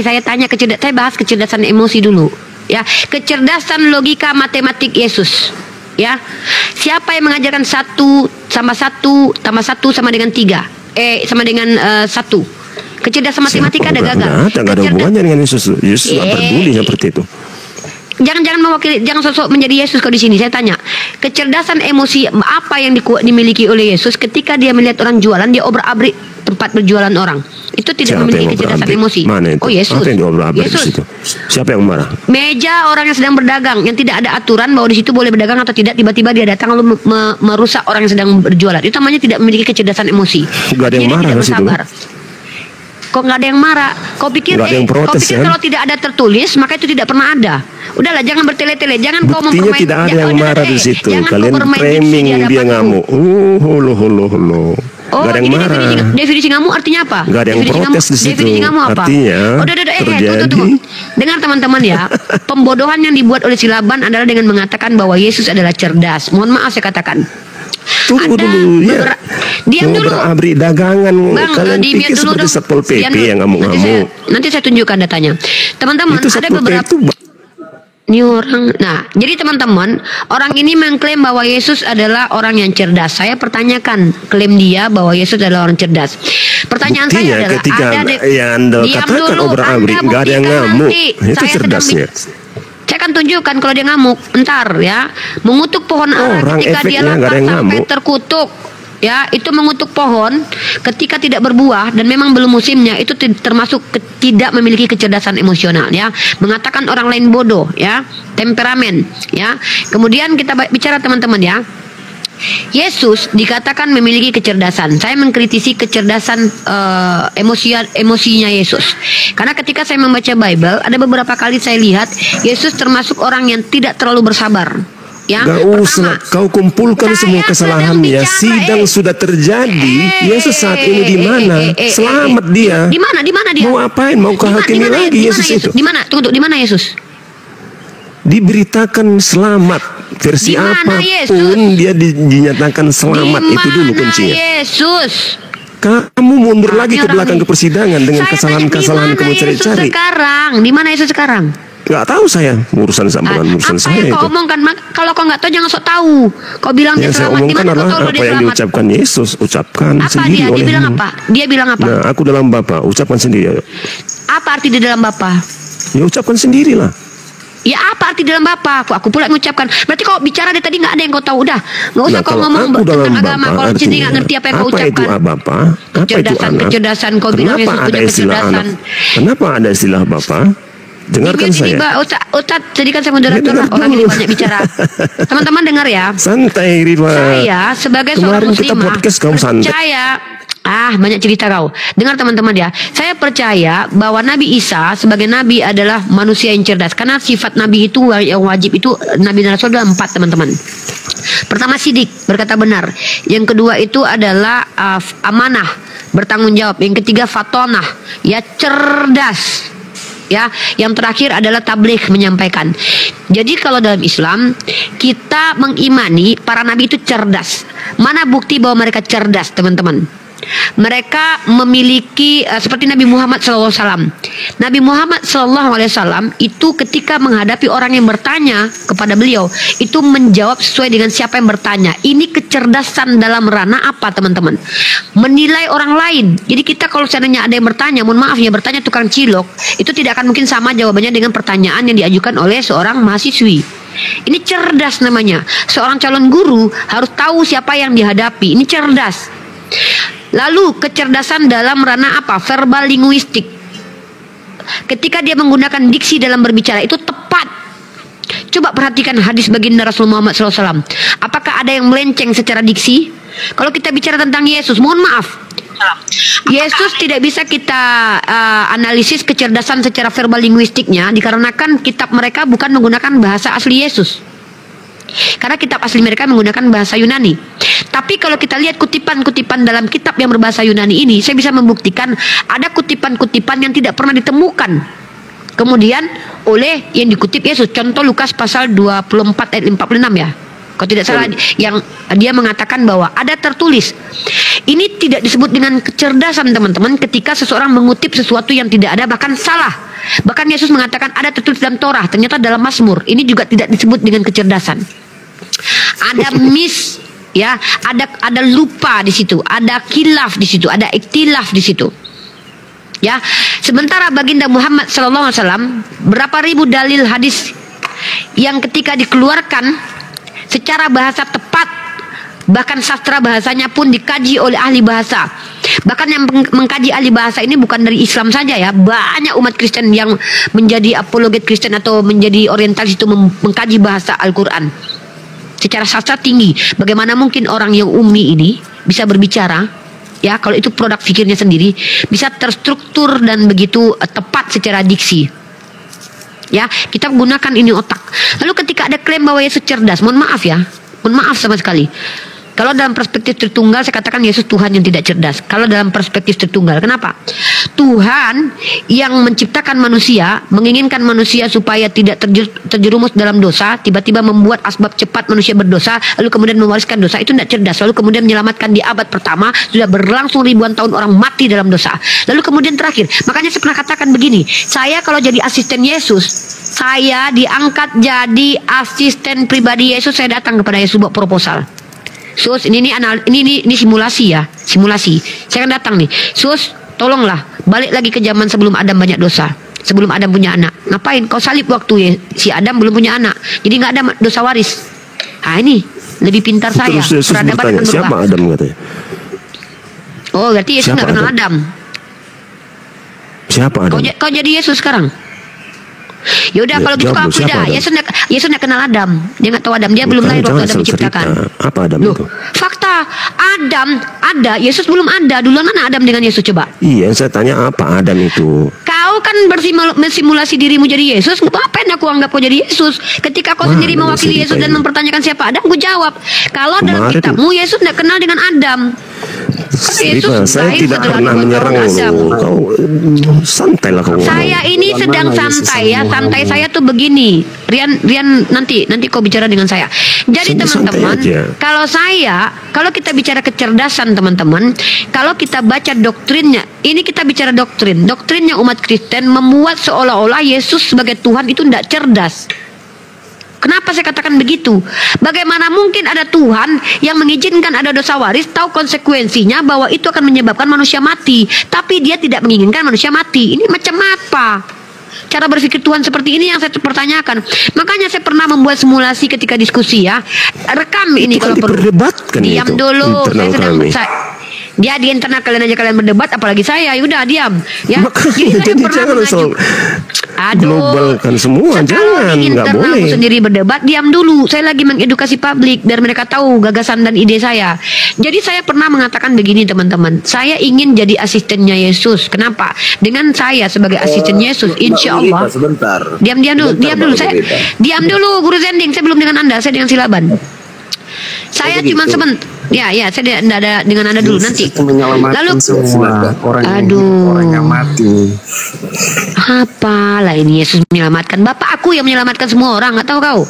Saya tanya saya bahas kecerdasan emosi dulu. Ya, kecerdasan logika matematik Yesus. Ya, siapa yang mengajarkan 1 tambah 1 tambah 1 sama dengan 3? Sama dengan 1. Kecerdasan matematika ada gagal. Nggak ada hubungannya dengan Yesus. Yesus nggak peduli seperti itu. Jangan mewakili, jangan sosok menjadi Yesus kalau di sini. Saya tanya, kecerdasan emosi apa yang dimiliki oleh Yesus ketika dia melihat orang jualan, dia obrak-abrik tempat berjualan orang. Itu tidak memiliki kecerdasan emosi. Mana itu? Oh, Yesus. Apa yang diobrak-abrik di situ? Siapa yang marah? Meja orang yang sedang berdagang, yang tidak ada aturan bahwa di situ boleh berdagang atau tidak, tiba-tiba dia datang lalu merusak orang yang sedang berjualan. Itu namanya tidak memiliki kecerdasan emosi. Gak ada yang marah di situ. Kok nggak ada yang marah? Kau pikir, protes, kau pikir kalau tidak ada tertulis maka itu tidak pernah ada. Udahlah, jangan bertele-tele, jangan kau Buktinya mempermain. tidak ada yang marah di situ. Kalian framing dia ngamuk. Holo. Gak ada yang marah. Definisi ngamuk artinya apa? Gak ada yang protes di situ. Definisi ngamuk apa? Artinya tunggu. Dengar teman-teman ya, pembodohan yang dibuat oleh si Laban adalah dengan mengatakan bahwa Yesus adalah cerdas. Mohon maaf saya katakan. Tunggu dulu ya. Diam dulu. Berabrik dagangan. Bang, Kalian pikir seperti Satpol PP yang ngamuk-ngamuk. Nanti saya tunjukkan datanya. Teman-teman, ada beberapa ini orang. Nah, jadi teman-teman, orang ini mengklaim bahwa Yesus adalah orang yang cerdas. Saya pertanyakan klaim dia bahwa Yesus adalah orang cerdas. Pertanyaan saya adalah, ketika Anda katakan obrak-abrik, nggak ada yang ngamuk. Itu cerdasnya. Saya akan tunjukkan kalau dia ngamuk. Entar ya, mengutuk pohon ara ketika dia lapar sampai terkutuk. Ya, itu mengutuk pohon ketika tidak berbuah dan memang belum musimnya, itu termasuk tidak memiliki kecerdasan emosional ya. Mengatakan orang lain bodoh ya, temperamen ya. Kemudian kita bicara teman-teman ya. Yesus dikatakan memiliki kecerdasan. Saya mengkritisi kecerdasan emosinya Yesus. Karena ketika saya membaca Bible, ada beberapa kali saya lihat Yesus termasuk orang yang tidak terlalu bersabar. Ya, gak usah kau kumpulkan semua kesalahannya. Sidang sudah terjadi. Yesus saat ini di mana? Selamat dia. Di mana dia? Mau apain? Mau kau hakimi lagi Yesus itu? Di mana? Tunggu, di mana Yesus? Diberitakan selamat. Versi apapun dia dinyatakan selamat. Itu dulu kuncinya. Yesus. Kamu mundur lagi ke belakang ke persidangan dengan kesalahan-kesalahan kamu cari-cari. Di mana Yesus sekarang? Gak tahu saya urusan saya itu. Kau omongkan, kalau kau nggak tahu jangan sok tahu. Kau bilang yang saya omongkan adalah apa yang diucapkan Yesus, ucapkan sendiri olehmu. Dia bilang apa? Dia bilang apa? Nah, aku dalam Bapa, ucapkan sendiri. Apa arti di dalam Bapa? Ya ucapkan sendirilah. Ya apa arti dalam Bapa? Aku pula mengucapkan. Berarti kau bicara dari tadi nggak ada yang kau tahu dah. Nggak usah kau ngomong tentang agama. Kalau sendiri nggak ngerti apa yang kau ucapkan. Apa itu Bapa? Kecerdasan. Kau bilang Yesus punya kecerdasan. Kenapa ada istilah Bapa? Dengarkan saya. Ustaz, jadikan saya moderator lah. Orang ini banyak bicara. Teman-teman dengar ya. Santai Riva. Saya sebagai seorang muslimah percaya. Banyak cerita kau. Dengar teman-teman ya. Saya percaya bahwa Nabi Isa sebagai Nabi adalah manusia yang cerdas. Karena sifat Nabi itu yang wajib itu Nabi dan Rasul adalah 4 teman-teman. Pertama sidik, berkata benar. Yang kedua itu adalah amanah, bertanggung jawab. Yang ketiga fatonah, ya cerdas. Ya, yang terakhir adalah tabligh, menyampaikan. Jadi kalau dalam Islam kita mengimani para nabi itu cerdas. Mana bukti bahwa mereka cerdas, teman-teman? mereka memiliki seperti Nabi Muhammad SAW. Nabi Muhammad SAW itu ketika menghadapi orang yang bertanya kepada beliau, itu menjawab sesuai dengan siapa yang bertanya. Ini kecerdasan dalam ranah apa, teman-teman? Menilai orang lain. Jadi kita kalau seandainya ada yang bertanya, mohon maaf ya, bertanya tukang cilok, itu tidak akan mungkin sama jawabannya dengan pertanyaan yang diajukan oleh seorang mahasiswi. Ini cerdas namanya. Seorang calon guru harus tahu siapa yang dihadapi. Ini cerdas. Lalu kecerdasan dalam ranah apa? Verbal linguistik. Ketika dia menggunakan diksi dalam berbicara itu tepat. Coba perhatikan hadis baginda Rasulullah Muhammad SAW. Apakah ada yang melenceng secara diksi? Kalau kita bicara tentang Yesus, mohon maaf, Yesus tidak bisa kita analisis kecerdasan secara verbal linguistiknya, dikarenakan kitab mereka bukan menggunakan bahasa asli Yesus. Karena kitab asli mereka menggunakan bahasa Yunani. Tapi kalau kita lihat kutipan-kutipan dalam kitab yang berbahasa Yunani ini, saya bisa membuktikan ada kutipan-kutipan yang tidak pernah ditemukan kemudian oleh yang dikutip Yesus. Contoh Lukas pasal 24 ayat 46 ya. Kalau tidak salah, yang dia mengatakan bahwa ada tertulis. Ini tidak disebut dengan kecerdasan, teman-teman, ketika seseorang mengutip sesuatu yang tidak ada, bahkan salah. Bahkan Yesus mengatakan ada tertulis dalam Torah, ternyata dalam Mazmur. Ini juga tidak disebut dengan kecerdasan. Ada miss, ya, ada lupa di situ, ada khilaf di situ, ada ikhtilaf di situ. Ya, sementara baginda Muhammad SAW berapa ribu dalil hadis yang ketika dikeluarkan secara bahasa tepat, bahkan sastra bahasanya pun dikaji oleh ahli bahasa. Bahkan yang mengkaji ahli bahasa ini bukan dari Islam saja ya, banyak umat Kristen yang menjadi apologet Kristen atau menjadi orientalis itu mengkaji bahasa Al-Quran secara sastra tinggi. Bagaimana mungkin orang yang ummi ini bisa berbicara, ya, kalau itu produk pikirnya sendiri, bisa terstruktur dan begitu tepat secara diksi. Ya, kita gunakan ini otak. Lalu ketika ada klaim bahwa Yesus cerdas, mohon maaf ya, mohon maaf sama sekali. Kalau dalam perspektif Tritunggal, saya katakan Yesus Tuhan yang tidak cerdas. Kalau dalam perspektif Tritunggal, kenapa? Tuhan yang menciptakan manusia, menginginkan manusia supaya tidak terjerumus dalam dosa, tiba-tiba membuat asbab cepat manusia berdosa, lalu kemudian mewariskan dosa, itu tidak cerdas. Lalu kemudian menyelamatkan di abad pertama, sudah berlangsung ribuan tahun orang mati dalam dosa. Lalu kemudian terakhir, makanya saya pernah katakan begini, saya kalau jadi asisten Yesus, saya diangkat jadi asisten pribadi Yesus, saya datang kepada Yesus buat proposal. Sus, ini simulasi ya, simulasi. Saya akan datang nih, Sus, tolonglah balik lagi ke zaman sebelum Adam banyak dosa, sebelum Adam punya anak. Ngapain kau salib waktu si Adam belum punya anak, jadi nggak ada dosa waris. Ah, ini lebih pintar saya. Peradaban akan berubah. Siapa Adam katanya? Oh, berarti Yesus nggak kenal Adam. Siapa Adam? Kau jadi Yesus sekarang. Ya udah, kalau gitu aku tidak. Yesus nggak kenal Adam. Dia nggak tahu Adam. Dia belum lahir waktu Adam diciptakan. Apa Adam itu? Fakta, Adam ada, Yesus belum ada. Duluan mana Adam dengan Yesus, coba? Iya, saya tanya apa Adam itu? Kau kan bersimulasi dirimu jadi Yesus. Ngapain aku anggap kau jadi Yesus? Ketika kau sendiri mewakili Yesus dan mempertanyakan siapa Adam, aku jawab. Kalau dalam kitabmu Yesus nggak kenal dengan Adam. Saya tidak pernah menyerangmu. Kau santailah kau. Saya ini sedang santai ya. Santai saya tuh begini. Rian nanti kau bicara dengan saya. Jadi teman-teman, kalau kita bicara kecerdasan teman-teman, kalau kita baca doktrinnya, ini kita bicara doktrinnya umat Kristen membuat seolah-olah Yesus sebagai Tuhan itu tidak cerdas. Kenapa saya katakan begitu? Bagaimana mungkin ada Tuhan yang mengizinkan ada dosa waris, tahu konsekuensinya bahwa itu akan menyebabkan manusia mati, tapi dia tidak menginginkan manusia mati. Ini macam apa? Cara berpikir Tuhan seperti ini yang saya pertanyakan. Makanya saya pernah membuat simulasi ketika diskusi ya. Rekam ini kalau perlu. Diam dulu. Saya sedang dia di internal kalian aja kalian berdebat, apalagi saya. Udah diam ya. Jadi jangan globalkan semua, jangan, nggak boleh. Sendiri berdebat, diam dulu. Saya lagi mengedukasi publik biar mereka tahu gagasan dan ide saya. Jadi saya pernah mengatakan begini teman-teman, saya ingin jadi asistennya Yesus. Kenapa? Dengan saya sebagai asisten Yesus, insya Allah. Diam dulu. Saya diam dulu, Guru Zending. Saya belum dengan Anda, saya dengan Silaban. Saya cuma sebentar. Ya, saya tidak ada dengan Anda dulu nanti. Lalu orang yang mati. Apalah ini Yesus menyelamatkan. Bapak aku yang menyelamatkan semua orang, nggak tahu kau?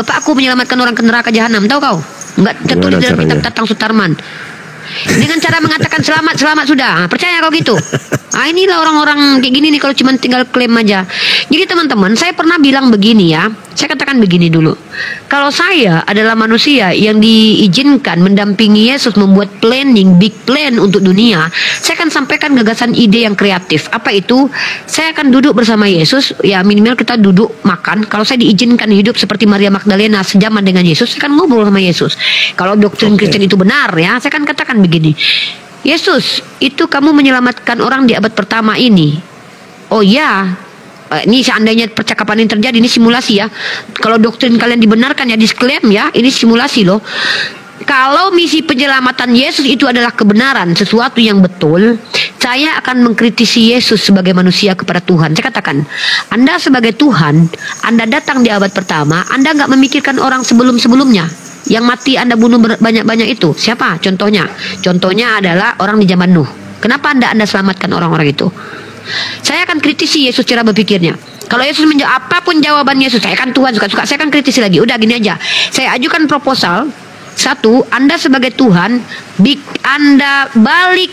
Bapak aku menyelamatkan orang ke neraka jahanam, tahu kau? Nggak tertulis dalam kitab Tatang Sutarman. Dengan cara mengatakan selamat sudah. Percaya kalau gitu. Nah, inilah orang-orang kayak gini nih kalau cuma tinggal klaim aja. Jadi teman-teman, saya pernah bilang begini ya. Saya katakan begini dulu. Kalau saya adalah manusia yang diizinkan mendampingi Yesus membuat planning, big plan untuk dunia, saya akan sampaikan gagasan ide yang kreatif. Apa itu? Saya akan duduk bersama Yesus, ya minimal kita duduk makan. Kalau saya diizinkan hidup seperti Maria Magdalena sejaman dengan Yesus, saya akan ngobrol sama Yesus. Kalau doktrin Kristen itu benar ya, saya akan katakan begini. Yesus, itu kamu menyelamatkan orang di abad pertama ini. Oh ya, ini seandainya percakapan ini terjadi, ini simulasi ya. Kalau doktrin kalian dibenarkan ya, disklaim ya, ini simulasi loh. Kalau misi penyelamatan Yesus itu adalah kebenaran, sesuatu yang betul, saya akan mengkritisi Yesus sebagai manusia kepada Tuhan. Saya katakan, Anda sebagai Tuhan, Anda datang di abad pertama, Anda nggak memikirkan orang sebelum-sebelumnya. Yang mati Anda bunuh banyak-banyak itu siapa? Contohnya adalah orang di zaman Nuh. Kenapa Anda selamatkan orang-orang itu? Saya akan kritisi Yesus cara berpikirnya. Kalau Yesus menjawab apapun jawaban Yesus, saya akan Tuhan suka-suka, saya akan kritisi lagi. Udah gini aja. Saya ajukan proposal. Satu, Anda sebagai Tuhan, Anda balik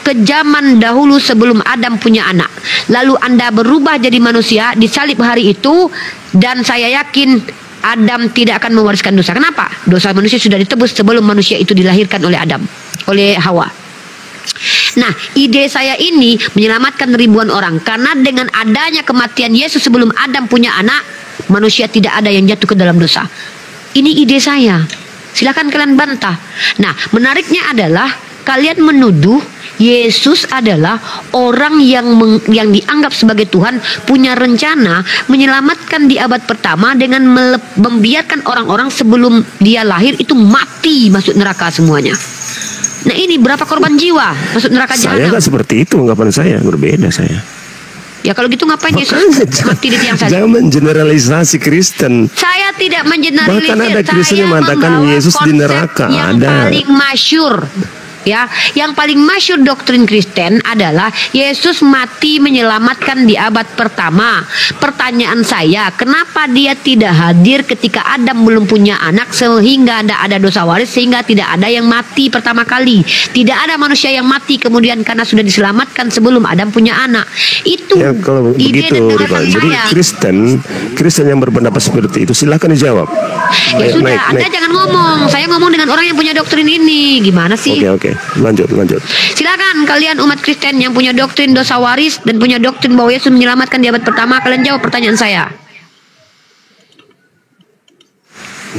ke zaman dahulu sebelum Adam punya anak. Lalu Anda berubah jadi manusia, disalib hari itu, dan saya yakin Adam tidak akan mewariskan dosa. Kenapa? Dosa manusia sudah ditebus sebelum manusia itu dilahirkan oleh Adam, oleh Hawa. Nah, ide saya ini menyelamatkan ribuan orang. Karena dengan adanya kematian Yesus sebelum Adam punya anak, manusia tidak ada yang jatuh ke dalam dosa. Ini ide saya. Silakan kalian bantah. Nah, menariknya adalah kalian menuduh Yesus adalah orang yang dianggap sebagai Tuhan, punya rencana menyelamatkan di abad pertama dengan membiarkan orang-orang sebelum dia lahir itu mati masuk neraka semuanya. Nah, ini berapa korban jiwa masuk neraka jahanam? Saya nggak seperti itu, anggapan saya berbeda saya. Ya kalau gitu ngapain Yesus mati di tiang salib? Jangan mengeneralisasi Kristen. Saya tidak mengeneralisasi. Bahkan ada Kristen yang mengatakan Yesus di neraka. Yang ada. paling masyhur. Ya, yang paling masyhur doktrin Kristen adalah Yesus mati menyelamatkan di abad pertama. Pertanyaan saya, kenapa dia tidak hadir ketika Adam belum punya anak sehingga tidak ada dosa waris, sehingga tidak ada yang mati pertama kali. Tidak ada manusia yang mati kemudian karena sudah diselamatkan sebelum Adam punya anak. Itu ya, kalau ide begitu, dan gagasan jadi saya. Kristen yang berpendapat seperti itu silakan dijawab. Ya sudah, Anda jangan ngomong. Saya ngomong dengan orang yang punya doktrin ini. Gimana sih? Oke. Lanjut. Silakan kalian umat Kristen yang punya doktrin dosa waris dan punya doktrin bahwa Yesus menyelamatkan di abad pertama, kalian jawab pertanyaan saya.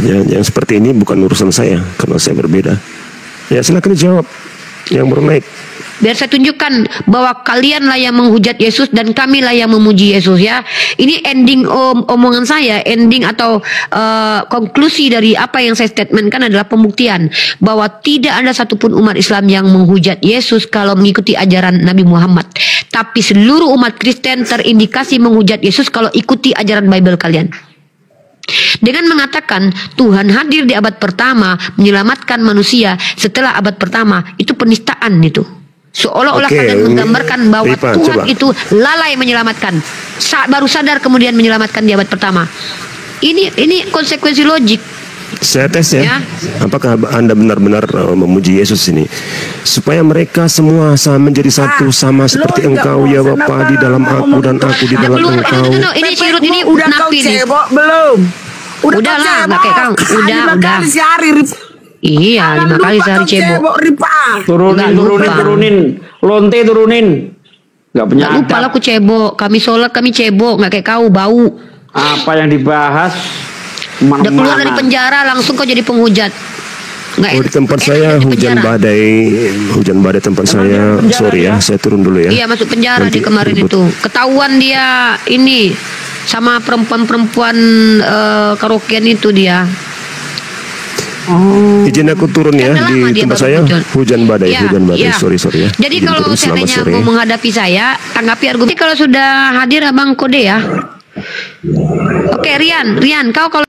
Yang seperti ini bukan urusan saya karena saya berbeda. Ya silakan dijawab. Yang baru naik. Biar saya tunjukkan bahwa kalianlah yang menghujat Yesus dan kamilah yang memuji Yesus ya. Ini ending omongan saya, ending atau konklusi dari apa yang saya statementkan adalah pembuktian bahwa tidak ada satupun umat Islam yang menghujat Yesus kalau mengikuti ajaran Nabi Muhammad. Tapi seluruh umat Kristen terindikasi menghujat Yesus kalau ikuti ajaran Bible kalian. Dengan mengatakan Tuhan hadir di abad pertama menyelamatkan manusia setelah abad pertama, itu penistaan itu. Seolah-olah kalian menggambarkan bahwa Ripa, Tuhan coba. itu lalai menyelamatkan, baru sadar kemudian menyelamatkan di abad pertama. Ini konsekuensi logik. Saya tes ya. Apakah Anda benar-benar memuji Yesus ini supaya mereka semua menjadi satu sama seperti Engkau ya Bapa di dalam aku dan aku di dalam Engkau. Ini Cirut ini udah napi kau nih. cebok belum? Udah lah, nggak kayak kau. Udah. Sehari, Iya, 5 kali sehari cebok. Turunin. Lonte turunin. Gak punya Nggak lupa lah aku cebok. Kami sholat, kami cebok. Nggak kayak kau, bau. Apa yang dibahas? Udah keluar dari penjara langsung kau jadi penghujat. Nggak di tempat saya hujan badai tempat saya. Sorry ya, saya turun dulu ya. Iya, masuk penjara di kemarin itu. Ketahuan dia ini sama perempuan-perempuan karaokean itu dia. Izin aku turun ya di tempat saya hujan badai. Sorry ya. Jadi kalau seandainya mau menghadapi saya, tanggapi argumen. Kalau sudah hadir abang kode ya. Oke, Rian, kau kalau